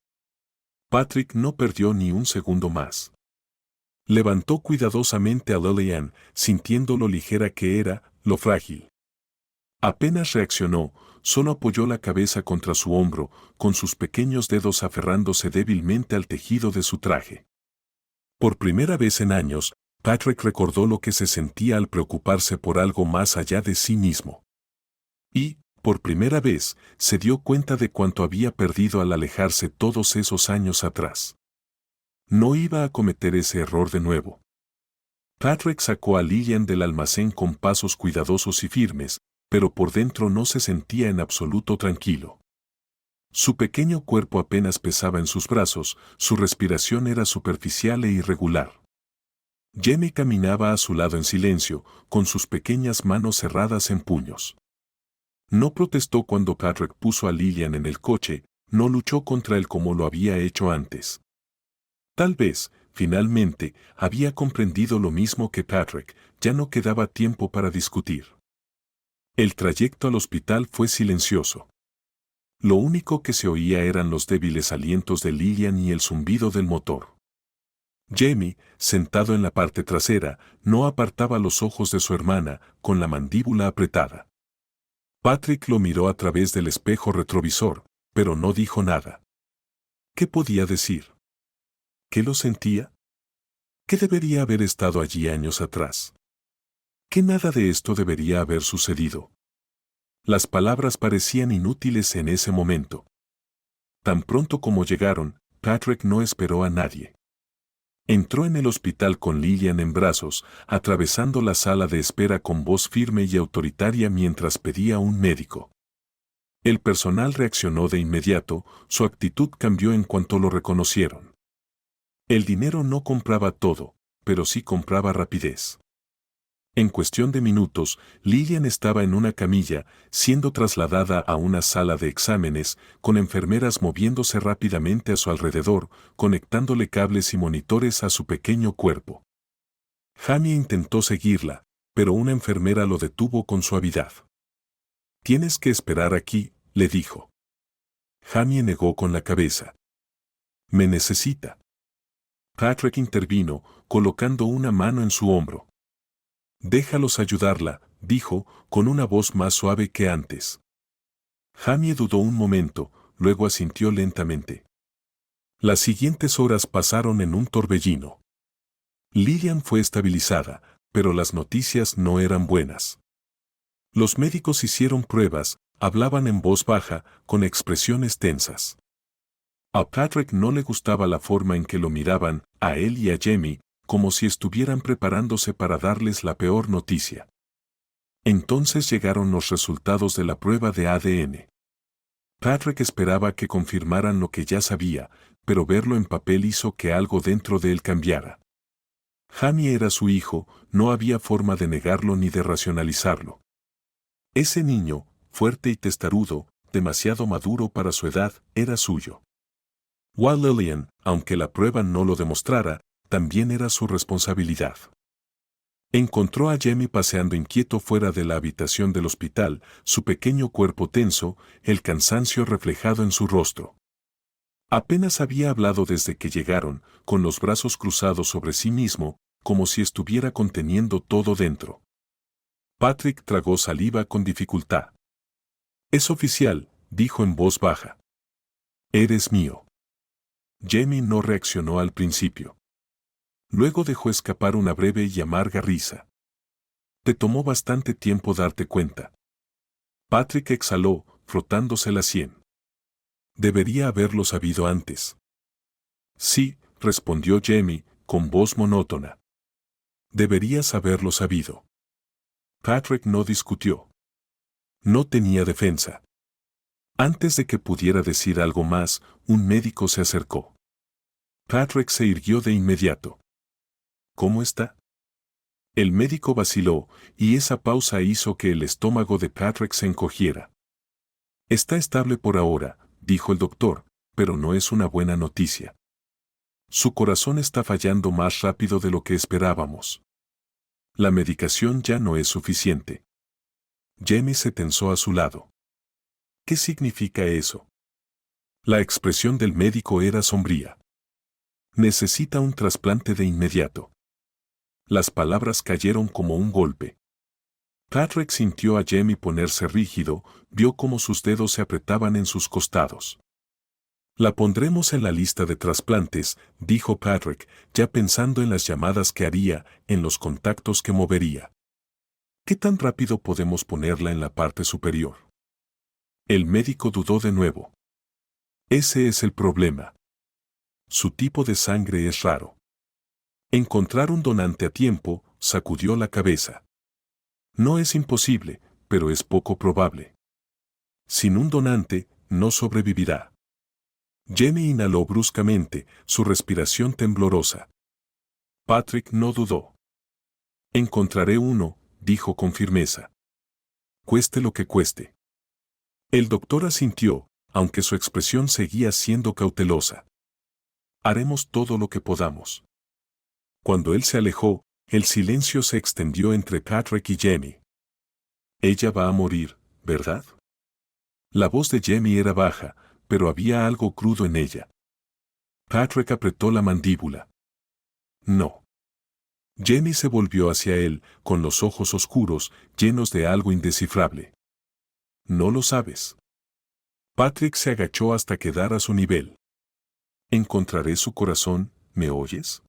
Patrick no perdió ni un segundo más. Levantó cuidadosamente a Lillian, sintiendo lo ligera que era, lo frágil. Apenas reaccionó, solo apoyó la cabeza contra su hombro, con sus pequeños dedos aferrándose débilmente al tejido de su traje. Por primera vez en años, Patrick recordó lo que se sentía al preocuparse por algo más allá de sí mismo. Y, por primera vez, se dio cuenta de cuánto había perdido al alejarse todos esos años atrás. No iba a cometer ese error de nuevo. Patrick sacó a Lillian del almacén con pasos cuidadosos y firmes, pero por dentro no se sentía en absoluto tranquilo. Su pequeño cuerpo apenas pesaba en sus brazos, su respiración era superficial e irregular. Jamie caminaba a su lado en silencio, con sus pequeñas manos cerradas en puños. No protestó cuando Patrick puso a Lillian en el coche, no luchó contra él como lo había hecho antes. Tal vez, finalmente, había comprendido lo mismo que Patrick, ya no quedaba tiempo para discutir. El trayecto al hospital fue silencioso. Lo único que se oía eran los débiles alientos de Lillian y el zumbido del motor. Jamie, sentado en la parte trasera, no apartaba los ojos de su hermana, con la mandíbula apretada. Patrick lo miró a través del espejo retrovisor, pero no dijo nada. ¿Qué podía decir? ¿Qué lo sentía? ¿Qué debería haber estado allí años atrás? ¿Que nada de esto debería haber sucedido? Las palabras parecían inútiles en ese momento. Tan pronto como llegaron, Patrick no esperó a nadie. Entró en el hospital con Lillian en brazos, atravesando la sala de espera con voz firme y autoritaria mientras pedía un médico. El personal reaccionó de inmediato, su actitud cambió en cuanto lo reconocieron. El dinero no compraba todo, pero sí compraba rapidez. En cuestión de minutos, Lillian estaba en una camilla, siendo trasladada a una sala de exámenes, con enfermeras moviéndose rápidamente a su alrededor, conectándole cables y monitores a su pequeño cuerpo. Jamie intentó seguirla, pero una enfermera lo detuvo con suavidad. «Tienes que esperar aquí», le dijo. Jamie negó con la cabeza. «Me necesita». Patrick intervino, colocando una mano en su hombro. «Déjalos ayudarla», dijo, con una voz más suave que antes. Jamie dudó un momento, luego asintió lentamente. Las siguientes horas pasaron en un torbellino. Lillian fue estabilizada, pero las noticias no eran buenas. Los médicos hicieron pruebas, hablaban en voz baja, con expresiones tensas. A Patrick no le gustaba la forma en que lo miraban, a él y a Jamie, como si estuvieran preparándose para darles la peor noticia. Entonces llegaron los resultados de la prueba de ADN. Patrick esperaba que confirmaran lo que ya sabía, pero verlo en papel hizo que algo dentro de él cambiara. Jamie era su hijo, no había forma de negarlo ni de racionalizarlo. Ese niño, fuerte y testarudo, demasiado maduro para su edad, era suyo. While Lillian, aunque la prueba no lo demostrara, también era su responsabilidad. Encontró a Jamie paseando inquieto fuera de la habitación del hospital, su pequeño cuerpo tenso, el cansancio reflejado en su rostro. Apenas había hablado desde que llegaron, con los brazos cruzados sobre sí mismo, como si estuviera conteniendo todo dentro. Patrick tragó saliva con dificultad. «Es oficial», dijo en voz baja. «Eres mío». Jamie no reaccionó al principio. Luego dejó escapar una breve y amarga risa. Te tomó bastante tiempo darte cuenta. Patrick exhaló, frotándose la sien. Debería haberlo sabido antes. Sí, respondió Jamie, con voz monótona. Deberías haberlo sabido. Patrick no discutió. No tenía defensa. Antes de que pudiera decir algo más, un médico se acercó. Patrick se irguió de inmediato. ¿Cómo está? El médico vaciló, y esa pausa hizo que el estómago de Patrick se encogiera. Está estable por ahora, dijo el doctor, pero no es una buena noticia. Su corazón está fallando más rápido de lo que esperábamos. La medicación ya no es suficiente. Jamie se tensó a su lado. ¿Qué significa eso? La expresión del médico era sombría. Necesita un trasplante de inmediato. Las palabras cayeron como un golpe. Patrick sintió a Jamie ponerse rígido, vio cómo sus dedos se apretaban en sus costados. La pondremos en la lista de trasplantes, dijo Patrick, ya pensando en las llamadas que haría, en los contactos que movería. ¿Qué tan rápido podemos ponerla en la parte superior? El médico dudó de nuevo. Ese es el problema. Su tipo de sangre es raro. Encontrar un donante a tiempo, sacudió la cabeza. No es imposible, pero es poco probable. Sin un donante, no sobrevivirá. Jamie inhaló bruscamente, su respiración temblorosa. Patrick no dudó. Encontraré uno, dijo con firmeza. Cueste lo que cueste. El doctor asintió, aunque su expresión seguía siendo cautelosa. Haremos todo lo que podamos. Cuando él se alejó, el silencio se extendió entre Patrick y Jamie. Ella va a morir, ¿verdad? La voz de Jamie era baja, pero había algo crudo en ella. Patrick apretó la mandíbula. No. Jamie se volvió hacia él, con los ojos oscuros, llenos de algo indescifrable. No lo sabes. Patrick se agachó hasta quedar a su nivel. Encontraré su corazón, ¿me oyes?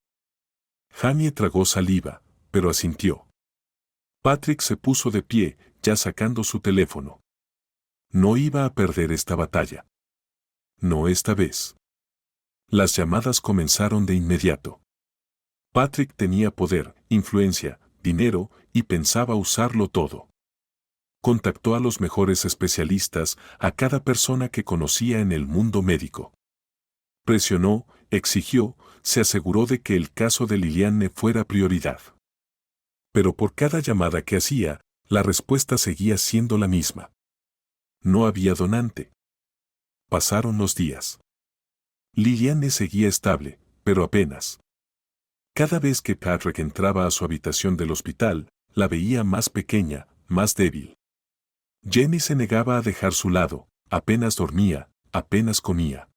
Jamie tragó saliva, pero asintió. Patrick se puso de pie, ya sacando su teléfono. No iba a perder esta batalla. No esta vez. Las llamadas comenzaron de inmediato. Patrick tenía poder, influencia, dinero, y pensaba usarlo todo. Contactó a los mejores especialistas, a cada persona que conocía en el mundo médico. Presionó, exigió, se aseguró de que el caso de Liliane fuera prioridad. Pero por cada llamada que hacía, la respuesta seguía siendo la misma. No había donante. Pasaron los días. Liliane seguía estable, pero apenas. Cada vez que Patrick entraba a su habitación del hospital, la veía más pequeña, más débil. Jamie se negaba a dejar su lado, apenas dormía, apenas comía.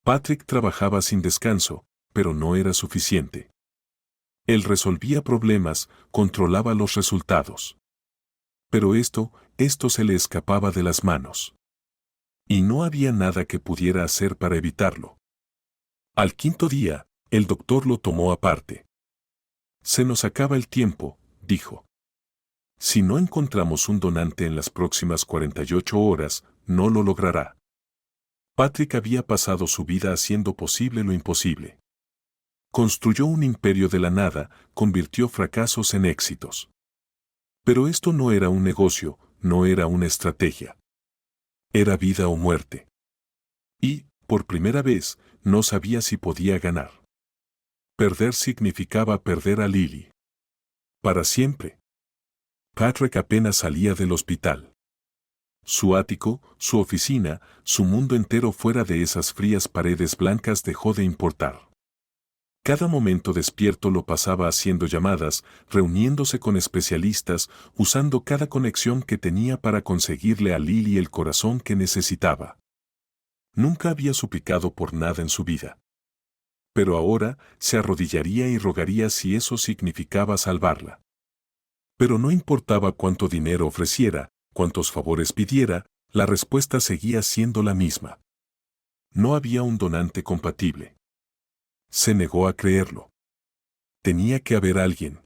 Patrick trabajaba sin descanso, pero no era suficiente. Él resolvía problemas, controlaba los resultados. Pero esto se le escapaba de las manos. Y no había nada que pudiera hacer para evitarlo. Al quinto día, el doctor lo tomó aparte. Se nos acaba el tiempo, dijo. Si no encontramos un donante en las próximas 48 horas, no lo logrará. Patrick había pasado su vida haciendo posible lo imposible. Construyó un imperio de la nada, convirtió fracasos en éxitos. Pero esto no era un negocio, no era una estrategia. Era vida o muerte. Y, por primera vez, no sabía si podía ganar. Perder significaba perder a Lily. Para siempre. Patrick apenas salía del hospital. Su ático, su oficina, su mundo entero fuera de esas frías paredes blancas dejó de importar. Cada momento despierto lo pasaba haciendo llamadas, reuniéndose con especialistas, usando cada conexión que tenía para conseguirle a Lily el corazón que necesitaba. Nunca había suplicado por nada en su vida. Pero ahora se arrodillaría y rogaría si eso significaba salvarla. Pero no importaba cuánto dinero ofreciera, cuántos favores pidiera, la respuesta seguía siendo la misma. No había un donante compatible. Se negó a creerlo. Tenía que haber alguien.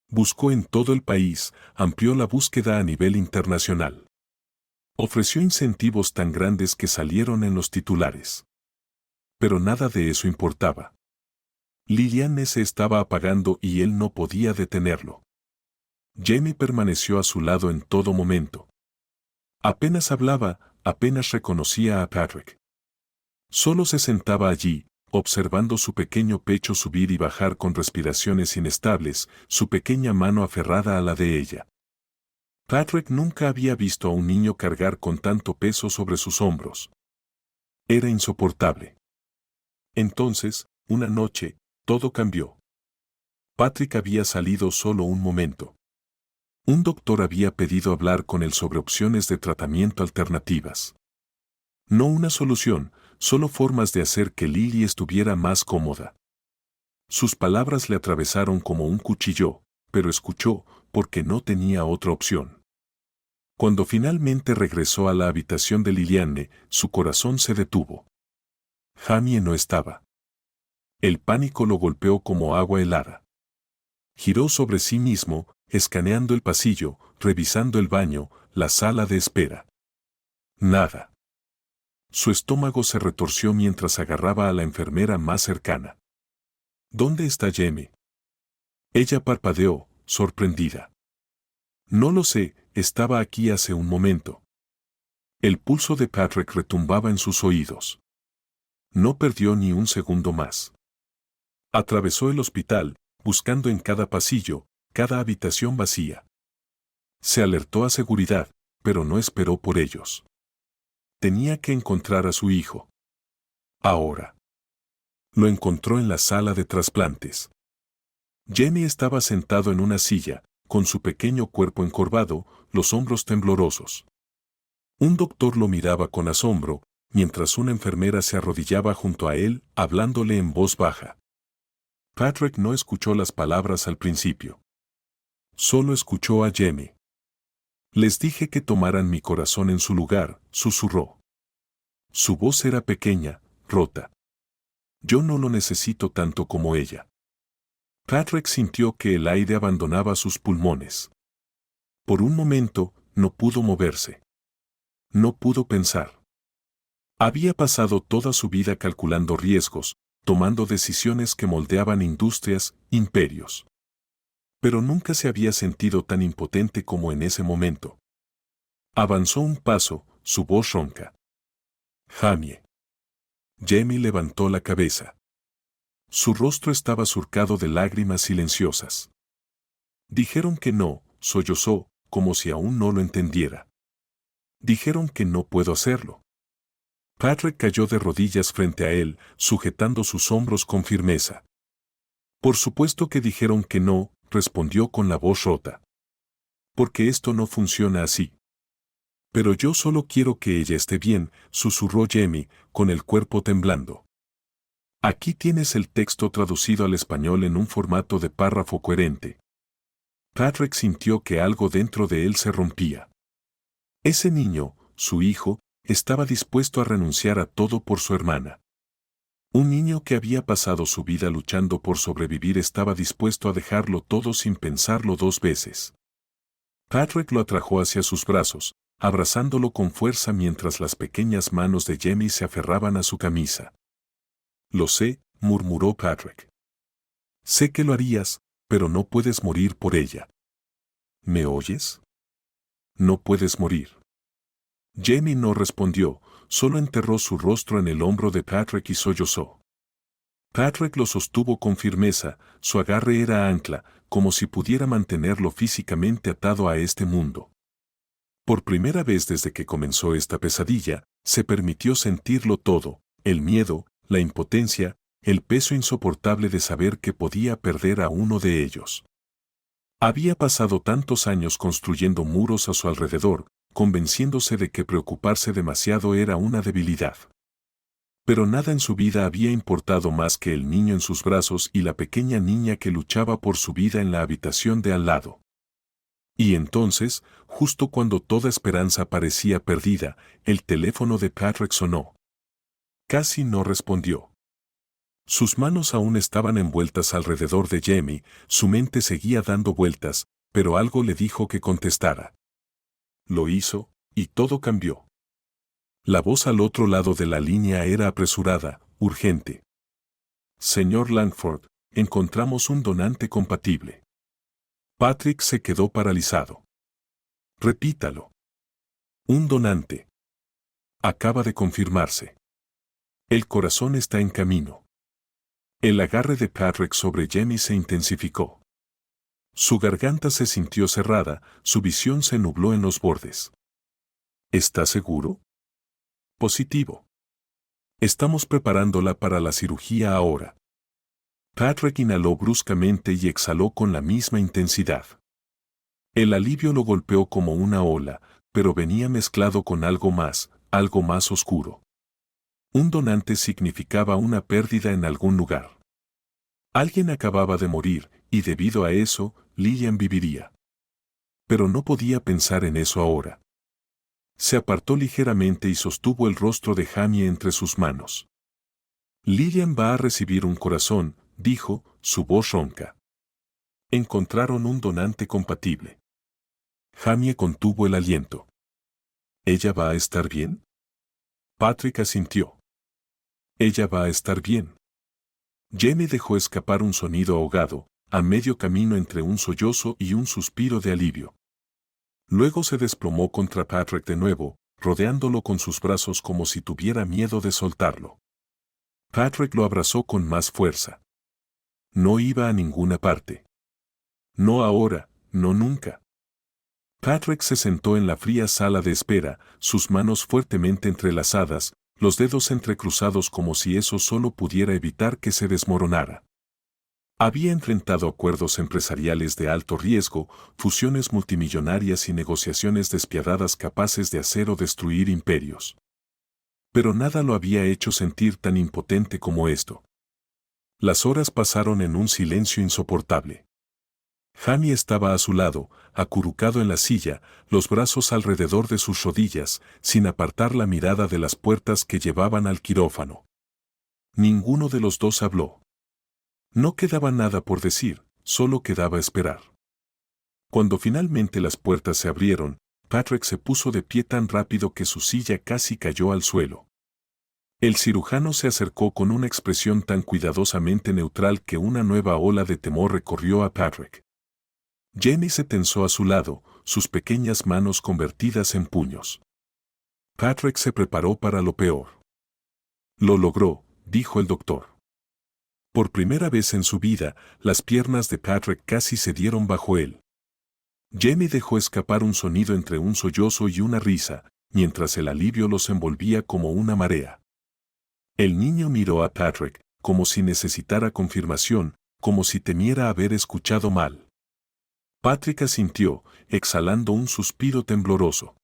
Buscó en todo el país, amplió la búsqueda a nivel internacional. Ofreció incentivos tan grandes que salieron en los titulares. Pero nada de eso importaba. Liliane se estaba apagando y él no podía detenerlo. Jamie permaneció a su lado en todo momento. Apenas hablaba, apenas reconocía a Patrick. Solo se sentaba allí, observando su pequeño pecho subir y bajar con respiraciones inestables, su pequeña mano aferrada a la de ella. Patrick nunca había visto a un niño cargar con tanto peso sobre sus hombros. Era insoportable. Entonces, una noche, todo cambió. Patrick había salido solo un momento. Un doctor había pedido hablar con él sobre opciones de tratamiento alternativas. No una solución, solo formas de hacer que Lily estuviera más cómoda. Sus palabras le atravesaron como un cuchillo, pero escuchó, porque no tenía otra opción. Cuando finalmente regresó a la habitación de Liliane, su corazón se detuvo. Jamie no estaba. El pánico lo golpeó como agua helada. Giró sobre sí mismo, escaneando el pasillo, revisando el baño, la sala de espera. Nada. Su estómago se retorció mientras agarraba a la enfermera más cercana. ¿Dónde está Jamie? Ella parpadeó, sorprendida. No lo sé, estaba aquí hace un momento. El pulso de Patrick retumbaba en sus oídos. No perdió ni un segundo más. Atravesó el hospital, buscando en cada pasillo, cada habitación vacía. Se alertó a seguridad, pero no esperó por ellos. Tenía que encontrar a su hijo. Ahora. Lo encontró en la sala de trasplantes. Jamie estaba sentado en una silla, con su pequeño cuerpo encorvado, los hombros temblorosos. Un doctor lo miraba con asombro, mientras una enfermera se arrodillaba junto a él, hablándole en voz baja. Patrick no escuchó las palabras al principio. Solo escuchó a Jamie. Les dije que tomaran mi corazón en su lugar, susurró. Su voz era pequeña, rota. Yo no lo necesito tanto como ella. Patrick sintió que el aire abandonaba sus pulmones. Por un momento, no pudo moverse. No pudo pensar. Había pasado toda su vida calculando riesgos, tomando decisiones que moldeaban industrias, imperios. Pero nunca se había sentido tan impotente como en ese momento. Avanzó un paso, su voz ronca. Jamie. Jamie levantó la cabeza. Su rostro estaba surcado de lágrimas silenciosas. Dijeron que no, sollozó, como si aún no lo entendiera. Dijeron que no puedo hacerlo. Patrick cayó de rodillas frente a él, sujetando sus hombros con firmeza. Por supuesto que dijeron que no, respondió con la voz rota. Porque esto no funciona así. Pero yo solo quiero que ella esté bien, susurró Jamie, con el cuerpo temblando. Aquí tienes el texto traducido al español en un formato de párrafo coherente. Patrick sintió que algo dentro de él se rompía. Ese niño, su hijo, estaba dispuesto a renunciar a todo por su hermana. Un niño que había pasado su vida luchando por sobrevivir estaba dispuesto a dejarlo todo sin pensarlo dos veces. Patrick lo atrajo hacia sus brazos, abrazándolo con fuerza mientras las pequeñas manos de Jamie se aferraban a su camisa. Lo sé, murmuró Patrick. Sé que lo harías, pero no puedes morir por ella. ¿Me oyes? No puedes morir. Jamie no respondió, solo enterró su rostro en el hombro de Patrick y sollozó. Patrick lo sostuvo con firmeza, su agarre era ancla, como si pudiera mantenerlo físicamente atado a este mundo. Por primera vez desde que comenzó esta pesadilla, se permitió sentirlo todo, el miedo, la impotencia, el peso insoportable de saber que podía perder a uno de ellos. Había pasado tantos años construyendo muros a su alrededor, convenciéndose de que preocuparse demasiado era una debilidad. Pero nada en su vida había importado más que el niño en sus brazos y la pequeña niña que luchaba por su vida en la habitación de al lado. Y entonces, justo cuando toda esperanza parecía perdida, el teléfono de Patrick sonó. Casi no respondió. Sus manos aún estaban envueltas alrededor de Jamie, su mente seguía dando vueltas, pero algo le dijo que contestara. Lo hizo, y todo cambió. La voz al otro lado de la línea era apresurada, urgente. Señor Langford, encontramos un donante compatible. Patrick se quedó paralizado. Repítalo. Un donante. Acaba de confirmarse. El corazón está en camino. El agarre de Patrick sobre Jamie se intensificó. Su garganta se sintió cerrada, su visión se nubló en los bordes. ¿Está seguro? Positivo. Estamos preparándola para la cirugía ahora. Patrick inhaló bruscamente y exhaló con la misma intensidad. El alivio lo golpeó como una ola, pero venía mezclado con algo más oscuro. Un donante significaba una pérdida en algún lugar. Alguien acababa de morir, y debido a eso, Lillian viviría. Pero no podía pensar en eso ahora. Se apartó ligeramente y sostuvo el rostro de Jamie entre sus manos. Lillian va a recibir un corazón, dijo, su voz ronca. Encontraron un donante compatible. Jamie contuvo el aliento. ¿Ella va a estar bien? Patrick asintió. Ella va a estar bien. Jamie dejó escapar un sonido ahogado, a medio camino entre un sollozo y un suspiro de alivio. Luego se desplomó contra Patrick de nuevo, rodeándolo con sus brazos como si tuviera miedo de soltarlo. Patrick lo abrazó con más fuerza. No iba a ninguna parte. No ahora, no nunca. Patrick se sentó en la fría sala de espera, sus manos fuertemente entrelazadas, los dedos entrecruzados como si eso solo pudiera evitar que se desmoronara. Había enfrentado acuerdos empresariales de alto riesgo, fusiones multimillonarias y negociaciones despiadadas capaces de hacer o destruir imperios. Pero nada lo había hecho sentir tan impotente como esto. Las horas pasaron en un silencio insoportable. Jamie estaba a su lado, acurrucado en la silla, los brazos alrededor de sus rodillas, sin apartar la mirada de las puertas que llevaban al quirófano. Ninguno de los dos habló. No quedaba nada por decir, solo quedaba esperar. Cuando finalmente las puertas se abrieron, Patrick se puso de pie tan rápido que su silla casi cayó al suelo. El cirujano se acercó con una expresión tan cuidadosamente neutral que una nueva ola de temor recorrió a Patrick. Jamie se tensó a su lado, sus pequeñas manos convertidas en puños. Patrick se preparó para lo peor. Lo logró, dijo el doctor. Por primera vez en su vida, las piernas de Patrick casi se dieron bajo él. Jamie dejó escapar un sonido entre un sollozo y una risa, mientras el alivio los envolvía como una marea. El niño miró a Patrick, como si necesitara confirmación, como si temiera haber escuchado mal. Patrick asintió, exhalando un suspiro tembloroso.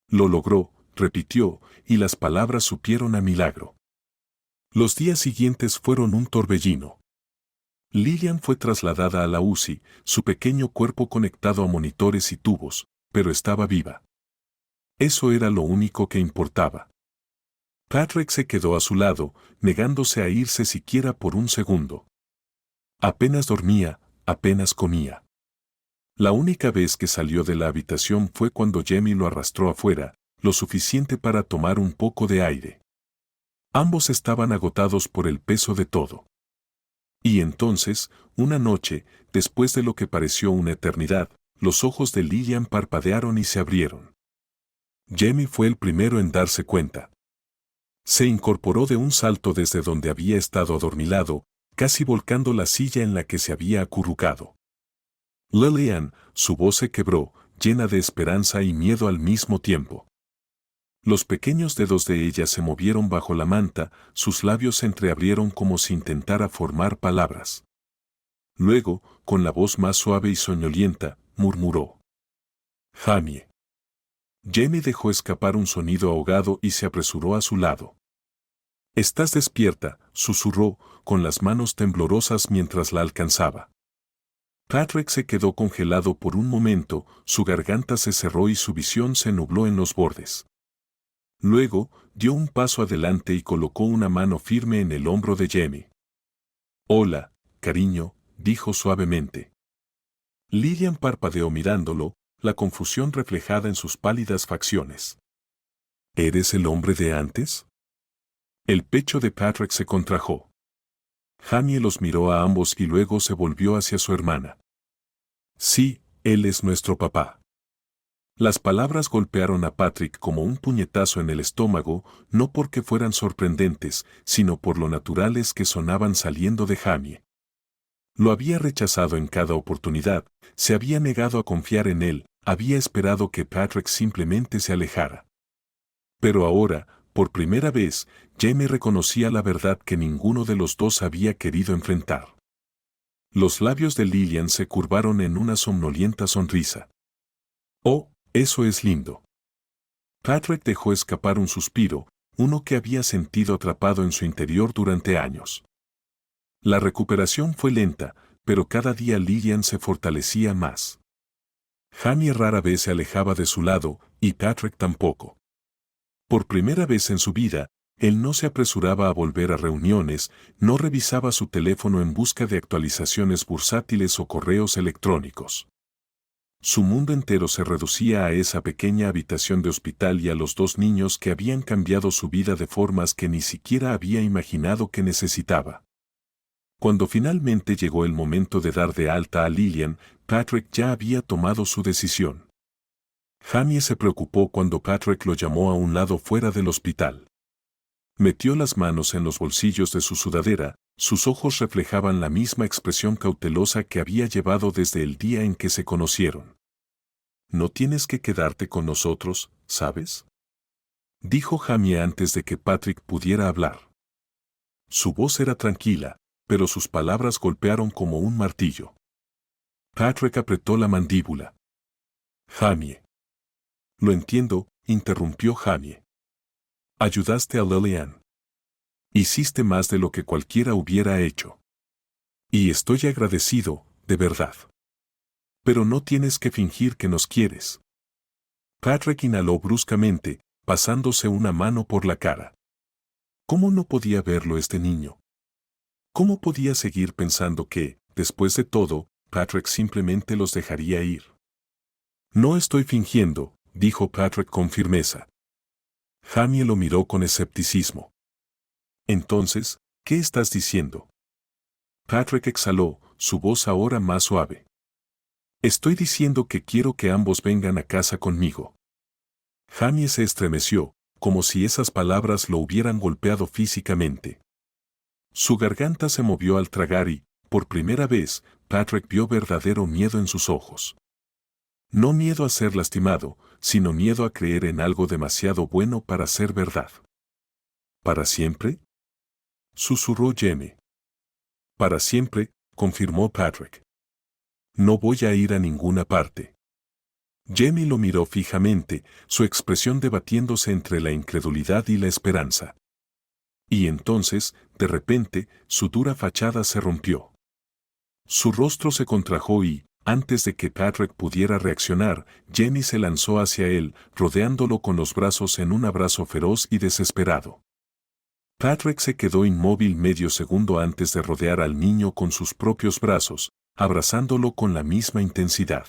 Lo logró, repitió, y las palabras supieron a milagro. Los días siguientes fueron un torbellino. Lillian fue trasladada a la UCI, su pequeño cuerpo conectado a monitores y tubos, pero estaba viva. Eso era lo único que importaba. Patrick se quedó a su lado, negándose a irse siquiera por un segundo. Apenas dormía, apenas comía. La única vez que salió de la habitación fue cuando Jamie lo arrastró afuera, lo suficiente para tomar un poco de aire. Ambos estaban agotados por el peso de todo. Y entonces, una noche, después de lo que pareció una eternidad, los ojos de Lillian parpadearon y se abrieron. Jamie fue el primero en darse cuenta. Se incorporó de un salto desde donde había estado adormilado, casi volcando la silla en la que se había acurrucado. Lillian, su voz se quebró, llena de esperanza y miedo al mismo tiempo. Los pequeños dedos de ella se movieron bajo la manta, sus labios se entreabrieron como si intentara formar palabras. Luego, con la voz más suave y soñolienta, murmuró: Jamie. Jamie dejó escapar un sonido ahogado y se apresuró a su lado. «Estás despierta», susurró, con las manos temblorosas mientras la alcanzaba. Patrick se quedó congelado por un momento, su garganta se cerró y su visión se nubló en los bordes. Luego, dio un paso adelante y colocó una mano firme en el hombro de Jamie. Hola, cariño, dijo suavemente. Lillian parpadeó mirándolo, la confusión reflejada en sus pálidas facciones. ¿Eres el hombre de antes? El pecho de Patrick se contrajo. Jamie los miró a ambos y luego se volvió hacia su hermana. Sí, él es nuestro papá. Las palabras golpearon a Patrick como un puñetazo en el estómago, no porque fueran sorprendentes, sino por lo naturales que sonaban saliendo de Jamie. Lo había rechazado en cada oportunidad, se había negado a confiar en él, había esperado que Patrick simplemente se alejara. Pero ahora, por primera vez, Jamie reconocía la verdad que ninguno de los dos había querido enfrentar. Los labios de Lillian se curvaron en una somnolienta sonrisa. Oh, eso es lindo. Patrick dejó escapar un suspiro, uno que había sentido atrapado en su interior durante años. La recuperación fue lenta, pero cada día Lillian se fortalecía más. Jamie rara vez se alejaba de su lado, y Patrick tampoco. Por primera vez en su vida, él no se apresuraba a volver a reuniones, no revisaba su teléfono en busca de actualizaciones bursátiles o correos electrónicos. Su mundo entero se reducía a esa pequeña habitación de hospital y a los dos niños que habían cambiado su vida de formas que ni siquiera había imaginado que necesitaba. Cuando finalmente llegó el momento de dar de alta a Lillian, Patrick ya había tomado su decisión. Jamie se preocupó cuando Patrick lo llamó a un lado fuera del hospital. Metió las manos en los bolsillos de su sudadera, sus ojos reflejaban la misma expresión cautelosa que había llevado desde el día en que se conocieron. No tienes que quedarte con nosotros, ¿sabes? Dijo Jamie antes de que Patrick pudiera hablar. Su voz era tranquila, pero sus palabras golpearon como un martillo. Patrick apretó la mandíbula. Jamie. Lo entiendo, interrumpió Jamie. Ayudaste a Lillian. Hiciste más de lo que cualquiera hubiera hecho. Y estoy agradecido, de verdad. Pero no tienes que fingir que nos quieres. Patrick inhaló bruscamente, pasándose una mano por la cara. ¿Cómo no podía verlo este niño? ¿Cómo podía seguir pensando que, después de todo, Patrick simplemente los dejaría ir? No estoy fingiendo, dijo Patrick con firmeza. Jamie lo miró con escepticismo. Entonces, ¿qué estás diciendo? Patrick exhaló, su voz ahora más suave. Estoy diciendo que quiero que ambos vengan a casa conmigo. Jamie se estremeció, como si esas palabras lo hubieran golpeado físicamente. Su garganta se movió al tragar y, por primera vez, Patrick vio verdadero miedo en sus ojos. No miedo a ser lastimado, sino miedo a creer en algo demasiado bueno para ser verdad. ¿Para siempre?, susurró Jamie. Para siempre, confirmó Patrick. No voy a ir a ninguna parte. Jamie lo miró fijamente, su expresión debatiéndose entre la incredulidad y la esperanza. Y entonces, de repente, su dura fachada se rompió. Su rostro se contrajo y, antes de que Patrick pudiera reaccionar, Jamie se lanzó hacia él, rodeándolo con los brazos en un abrazo feroz y desesperado. Patrick se quedó inmóvil medio segundo antes de rodear al niño con sus propios brazos, abrazándolo con la misma intensidad.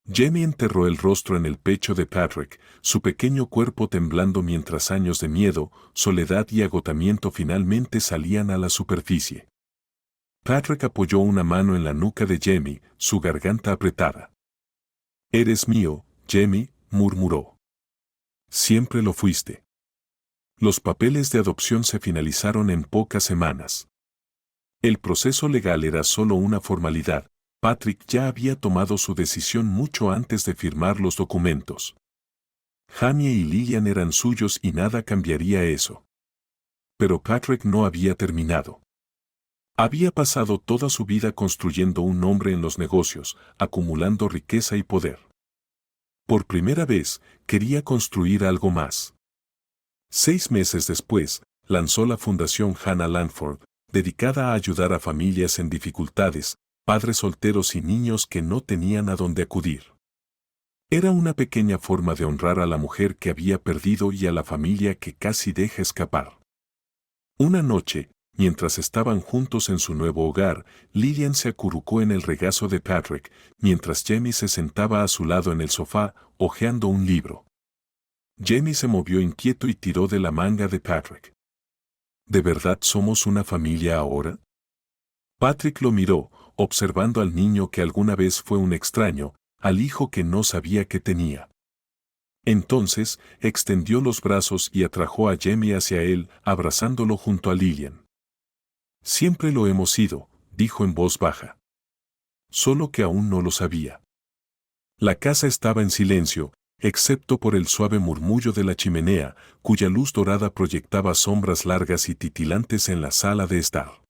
Jamie enterró el rostro en el pecho de Patrick, su pequeño cuerpo temblando mientras años de miedo, soledad y agotamiento finalmente salían a la superficie. Patrick apoyó una mano en la nuca de Jamie, su garganta apretada. «Eres mío, Jamie», murmuró. «Siempre lo fuiste». Los papeles de adopción se finalizaron en pocas semanas. El proceso legal era solo una formalidad. Patrick ya había tomado su decisión mucho antes de firmar los documentos. Jamie y Lillian eran suyos y nada cambiaría eso. Pero Patrick no había terminado. Había pasado toda su vida construyendo un nombre en los negocios, acumulando riqueza y poder. Por primera vez, quería construir algo más. 6 meses después, lanzó la Fundación Hannah Langford, dedicada a ayudar a familias en dificultades, padres solteros y niños que no tenían a dónde acudir. Era una pequeña forma de honrar a la mujer que había perdido y a la familia que casi deja escapar. Una noche, mientras estaban juntos en su nuevo hogar, Lillian se acurrucó en el regazo de Patrick, mientras Jamie se sentaba a su lado en el sofá, hojeando un libro. Jamie se movió inquieto y tiró de la manga de Patrick. ¿De verdad somos una familia ahora? Patrick lo miró, observando al niño que alguna vez fue un extraño, al hijo que no sabía que tenía. Entonces, extendió los brazos y atrajo a Jamie hacia él, abrazándolo junto a Lillian. Siempre lo hemos sido, dijo en voz baja. Solo que aún no lo sabía. La casa estaba en silencio, excepto por el suave murmullo de la chimenea, cuya luz dorada proyectaba sombras largas y titilantes en la sala de estar.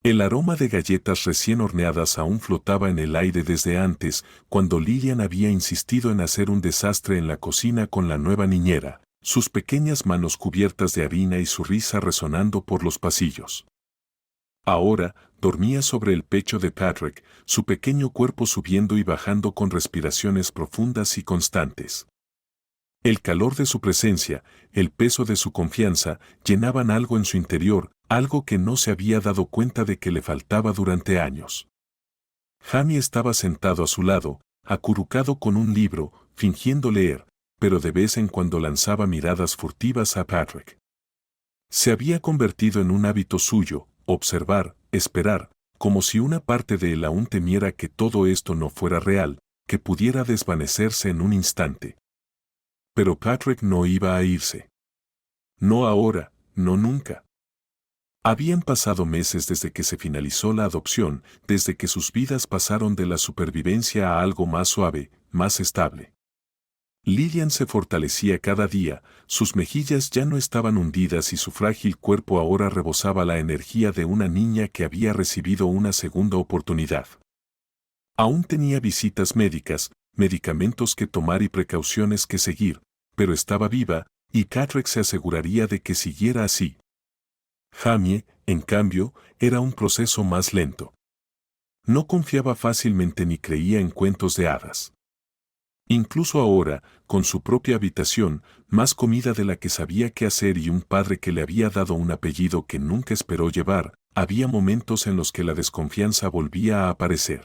El aroma de galletas recién horneadas aún flotaba en el aire desde antes, cuando Lillian había insistido en hacer un desastre en la cocina con la nueva niñera, sus pequeñas manos cubiertas de harina y su risa resonando por los pasillos. Ahora, dormía sobre el pecho de Patrick, su pequeño cuerpo subiendo y bajando con respiraciones profundas y constantes. El calor de su presencia, el peso de su confianza, llenaban algo en su interior, algo que no se había dado cuenta de que le faltaba durante años. Jamie estaba sentado a su lado, acurrucado con un libro, fingiendo leer, pero de vez en cuando lanzaba miradas furtivas a Patrick. Se había convertido en un hábito suyo, observar, esperar, como si una parte de él aún temiera que todo esto no fuera real, que pudiera desvanecerse en un instante. Pero Patrick no iba a irse. No ahora, no nunca. Habían pasado meses desde que se finalizó la adopción, desde que sus vidas pasaron de la supervivencia a algo más suave, más estable. Lillian se fortalecía cada día, sus mejillas ya no estaban hundidas y su frágil cuerpo ahora rebosaba la energía de una niña que había recibido una segunda oportunidad. Aún tenía visitas médicas, medicamentos que tomar y precauciones que seguir, pero estaba viva, y Patrick se aseguraría de que siguiera así. Jamie, en cambio, era un proceso más lento. No confiaba fácilmente ni creía en cuentos de hadas. Incluso ahora, con su propia habitación, más comida de la que sabía qué hacer y un padre que le había dado un apellido que nunca esperó llevar, había momentos en los que la desconfianza volvía a aparecer.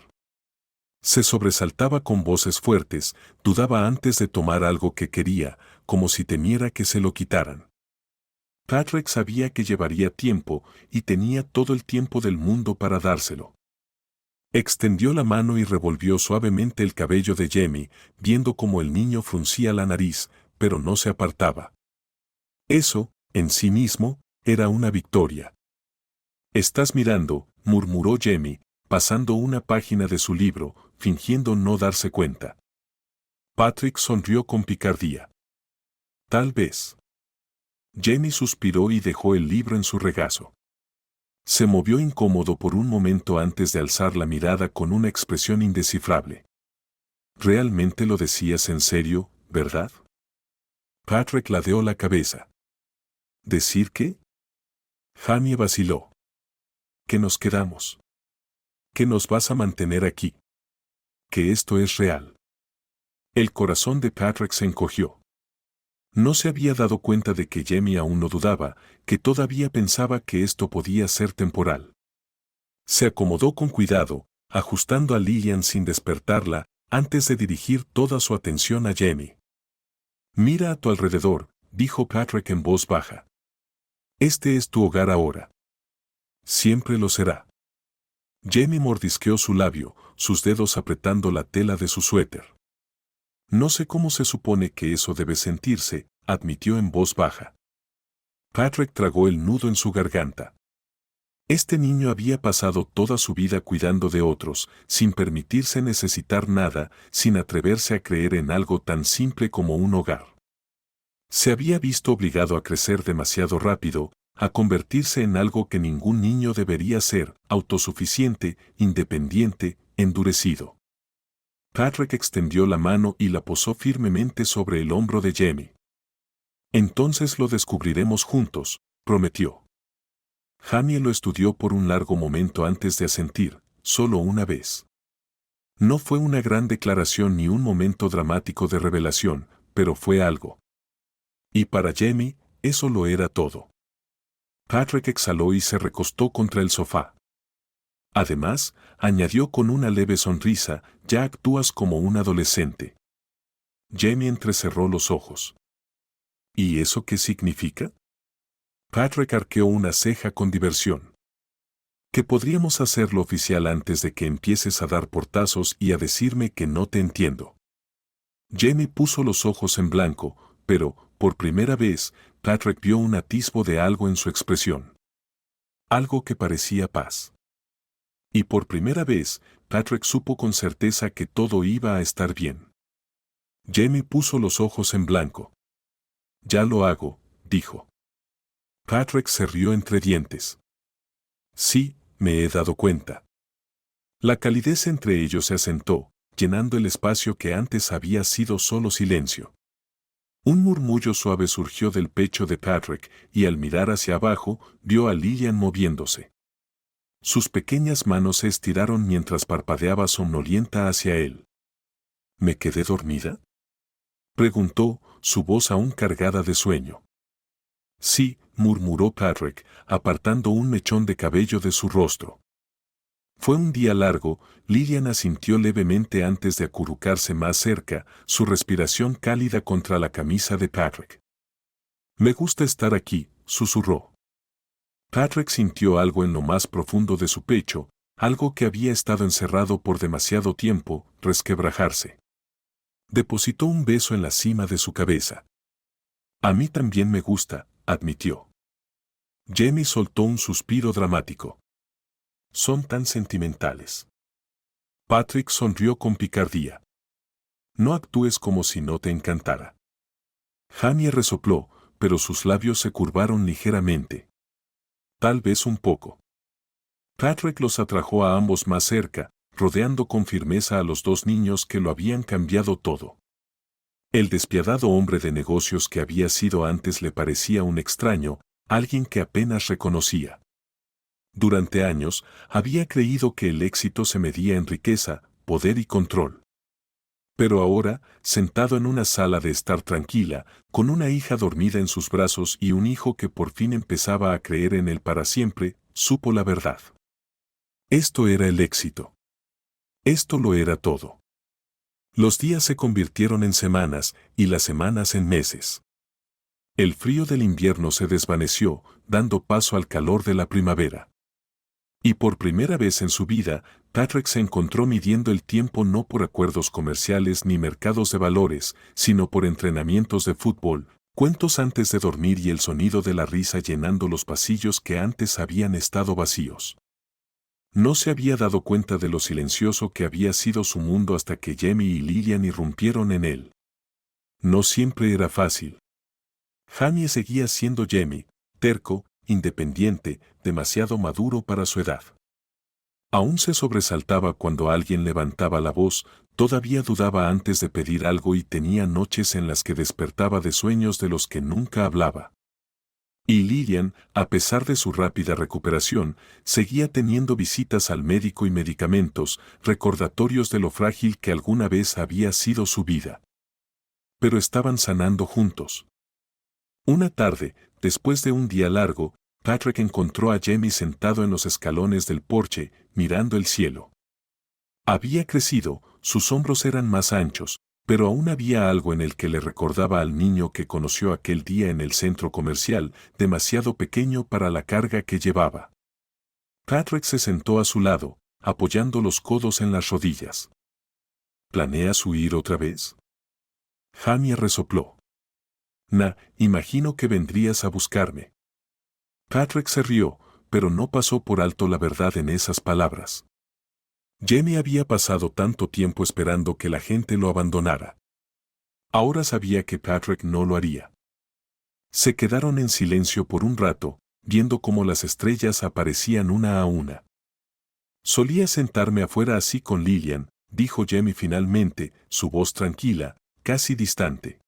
Se sobresaltaba con voces fuertes, dudaba antes de tomar algo que quería, como si temiera que se lo quitaran. Patrick sabía que llevaría tiempo y tenía todo el tiempo del mundo para dárselo. Extendió la mano y revolvió suavemente el cabello de Jamie, viendo cómo el niño fruncía la nariz, pero no se apartaba. Eso, en sí mismo, era una victoria. «Estás mirando», murmuró Jamie, pasando una página de su libro, fingiendo no darse cuenta. Patrick sonrió con picardía. «Tal vez». Jamie suspiró y dejó el libro en su regazo. Se movió incómodo por un momento antes de alzar la mirada con una expresión indescifrable. «¿Realmente lo decías en serio, verdad?» Patrick ladeó la cabeza. «¿Decir qué?» Jamie vaciló. «Que nos quedamos. Que nos vas a mantener aquí. Que esto es real». El corazón de Patrick se encogió. No se había dado cuenta de que Jamie aún no dudaba, que todavía pensaba que esto podía ser temporal. Se acomodó con cuidado, ajustando a Lillian sin despertarla, antes de dirigir toda su atención a Jamie. «Mira a tu alrededor», dijo Patrick en voz baja. «Este es tu hogar ahora. Siempre lo será». Jamie mordisqueó su labio, sus dedos apretando la tela de su suéter. «No sé cómo se supone que eso debe sentirse», admitió en voz baja. Patrick tragó el nudo en su garganta. Este niño había pasado toda su vida cuidando de otros, sin permitirse necesitar nada, sin atreverse a creer en algo tan simple como un hogar. Se había visto obligado a crecer demasiado rápido, a convertirse en algo que ningún niño debería ser, autosuficiente, independiente, endurecido. Patrick extendió la mano y la posó firmemente sobre el hombro de Jamie. «Entonces lo descubriremos juntos», prometió. Jamie lo estudió por un largo momento antes de asentir, solo una vez. No fue una gran declaración ni un momento dramático de revelación, pero fue algo. Y para Jamie, eso lo era todo. Patrick exhaló y se recostó contra el sofá. Además, añadió con una leve sonrisa, ya actúas como un adolescente. Jamie entrecerró los ojos. ¿Y eso qué significa? Patrick arqueó una ceja con diversión. Que podríamos hacerlo oficial antes de que empieces a dar portazos y a decirme que no te entiendo. Jamie puso los ojos en blanco, pero, por primera vez, Patrick vio un atisbo de algo en su expresión. Algo que parecía paz. Y por primera vez, Patrick supo con certeza que todo iba a estar bien. Jamie puso los ojos en blanco. Ya lo hago, dijo. Patrick se rió entre dientes. Sí, me he dado cuenta. La calidez entre ellos se asentó, llenando el espacio que antes había sido solo silencio. Un murmullo suave surgió del pecho de Patrick y al mirar hacia abajo, vio a Lillian moviéndose. Sus pequeñas manos se estiraron mientras parpadeaba somnolienta hacia él. ¿Me quedé dormida?, preguntó, su voz aún cargada de sueño. Sí, murmuró Patrick, apartando un mechón de cabello de su rostro. Fue un día largo, Lillian asintió levemente antes de acurrucarse más cerca, su respiración cálida contra la camisa de Patrick. Me gusta estar aquí, susurró. Patrick sintió algo en lo más profundo de su pecho, algo que había estado encerrado por demasiado tiempo, resquebrajarse. Depositó un beso en la cima de su cabeza. A mí también me gusta, admitió. Jamie soltó un suspiro dramático. Son tan sentimentales. Patrick sonrió con picardía. No actúes como si no te encantara. Jamie resopló, pero sus labios se curvaron ligeramente. Tal vez un poco. Patrick los atrajo a ambos más cerca, rodeando con firmeza a los dos niños que lo habían cambiado todo. El despiadado hombre de negocios que había sido antes le parecía un extraño, alguien que apenas reconocía. Durante años, había creído que el éxito se medía en riqueza, poder y control. Pero ahora, sentado en una sala de estar tranquila, con una hija dormida en sus brazos y un hijo que por fin empezaba a creer en él para siempre, supo la verdad. Esto era el éxito. Esto lo era todo. Los días se convirtieron en semanas y las semanas en meses. El frío del invierno se desvaneció, dando paso al calor de la primavera. Y por primera vez en su vida, Patrick se encontró midiendo el tiempo no por acuerdos comerciales ni mercados de valores, sino por entrenamientos de fútbol, cuentos antes de dormir y el sonido de la risa llenando los pasillos que antes habían estado vacíos. No se había dado cuenta de lo silencioso que había sido su mundo hasta que Jamie y Lillian irrumpieron en él. No siempre era fácil. Jamie seguía siendo Jamie, terco, independiente, demasiado maduro para su edad. Aún se sobresaltaba cuando alguien levantaba la voz, todavía dudaba antes de pedir algo y tenía noches en las que despertaba de sueños de los que nunca hablaba. Y Lillian, a pesar de su rápida recuperación, seguía teniendo visitas al médico y medicamentos, recordatorios de lo frágil que alguna vez había sido su vida. Pero estaban sanando juntos. Una tarde, después de un día largo, Patrick encontró a Jamie sentado en los escalones del porche, mirando el cielo. Había crecido, sus hombros eran más anchos, pero aún había algo en el que le recordaba al niño que conoció aquel día en el centro comercial, demasiado pequeño para la carga que llevaba. Patrick se sentó a su lado, apoyando los codos en las rodillas. ¿Planeas huir otra vez? Jamie resopló. Imagino que vendrías a buscarme. Patrick se rió, pero no pasó por alto la verdad en esas palabras. Jamie había pasado tanto tiempo esperando que la gente lo abandonara. Ahora sabía que Patrick no lo haría. Se quedaron en silencio por un rato, viendo cómo las estrellas aparecían una a una. Solía sentarme afuera así con Lillian, dijo Jamie finalmente, su voz tranquila, casi distante.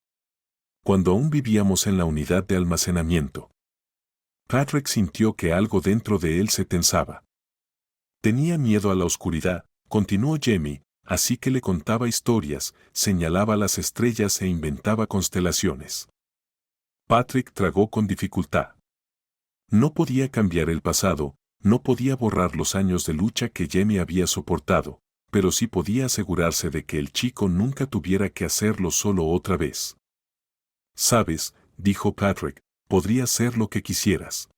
Cuando aún vivíamos en la unidad de almacenamiento. Patrick sintió que algo dentro de él se tensaba. Tenía miedo a la oscuridad, continuó Jamie, así que le contaba historias, señalaba las estrellas e inventaba constelaciones. Patrick tragó con dificultad. No podía cambiar el pasado, no podía borrar los años de lucha que Jamie había soportado, pero sí podía asegurarse de que el chico nunca tuviera que hacerlo solo otra vez. Sabes, dijo Patrick, podría ser lo que quisieras.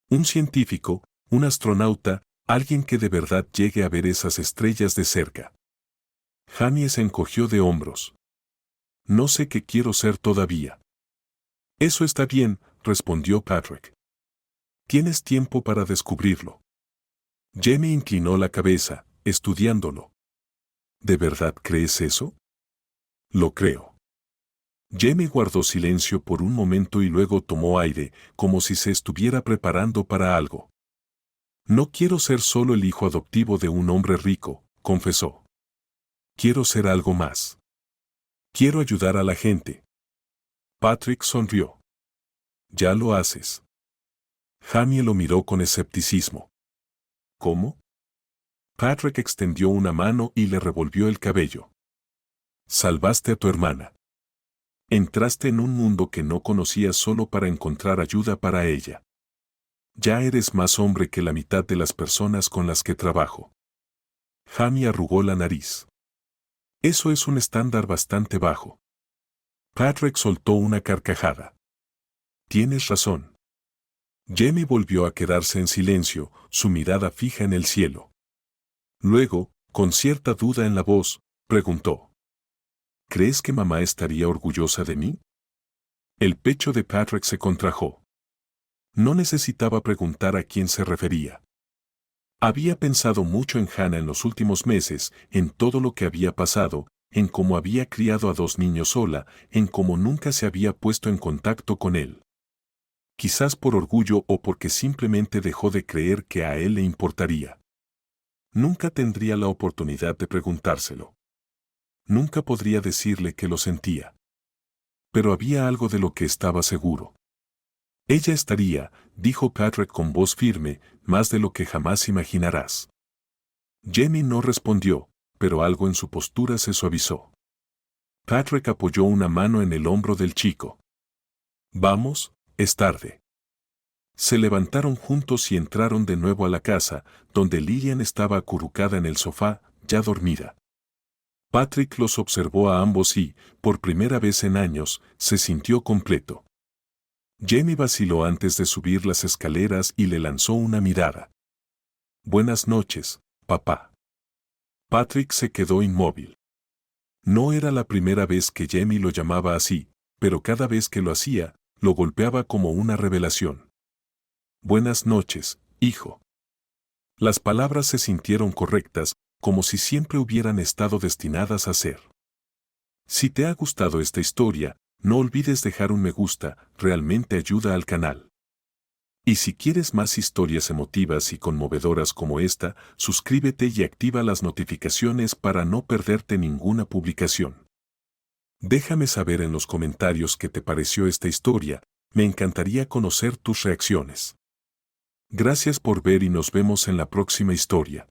Un científico, un astronauta, alguien que de verdad llegue a ver esas estrellas de cerca. Jamie se encogió de hombros. No sé qué quiero ser todavía. Eso está bien, respondió Patrick. Tienes tiempo para descubrirlo. Jamie inclinó la cabeza, estudiándolo. ¿De verdad crees eso? Lo creo. Jamie guardó silencio por un momento y luego tomó aire, como si se estuviera preparando para algo. No quiero ser solo el hijo adoptivo de un hombre rico, confesó. Quiero ser algo más. Quiero ayudar a la gente. Patrick sonrió. Ya lo haces. Jamie lo miró con escepticismo. ¿Cómo? Patrick extendió una mano y le revolvió el cabello. Salvaste a tu hermana. Entraste en un mundo que no conocías solo para encontrar ayuda para ella. Ya eres más hombre que la mitad de las personas con las que trabajo. Jamie arrugó la nariz. Eso es un estándar bastante bajo. Patrick soltó una carcajada. Tienes razón. Jamie volvió a quedarse en silencio, su mirada fija en el cielo. Luego, con cierta duda en la voz, preguntó. ¿Crees que mamá estaría orgullosa de mí? El pecho de Patrick se contrajo. No necesitaba preguntar a quién se refería. Había pensado mucho en Hannah en los últimos meses, en todo lo que había pasado, en cómo había criado a 2 niños sola, en cómo nunca se había puesto en contacto con él. Quizás por orgullo o porque simplemente dejó de creer que a él le importaría. Nunca tendría la oportunidad de preguntárselo. Nunca podría decirle que lo sentía. Pero había algo de lo que estaba seguro. Ella estaría, dijo Patrick con voz firme, más de lo que jamás imaginarás. Jamie no respondió, pero algo en su postura se suavizó. Patrick apoyó una mano en el hombro del chico. Vamos, es tarde. Se levantaron juntos y entraron de nuevo a la casa, donde Lillian estaba acurrucada en el sofá, ya dormida. Patrick los observó a ambos y, por primera vez en años, se sintió completo. Jamie vaciló antes de subir las escaleras y le lanzó una mirada. Buenas noches, papá. Patrick se quedó inmóvil. No era la primera vez que Jamie lo llamaba así, pero cada vez que lo hacía, lo golpeaba como una revelación. Buenas noches, hijo. Las palabras se sintieron correctas, como si siempre hubieran estado destinadas a ser. Si te ha gustado esta historia, no olvides dejar un me gusta, realmente ayuda al canal. Y si quieres más historias emotivas y conmovedoras como esta, suscríbete y activa las notificaciones para no perderte ninguna publicación. Déjame saber en los comentarios qué te pareció esta historia, me encantaría conocer tus reacciones. Gracias por ver y nos vemos en la próxima historia.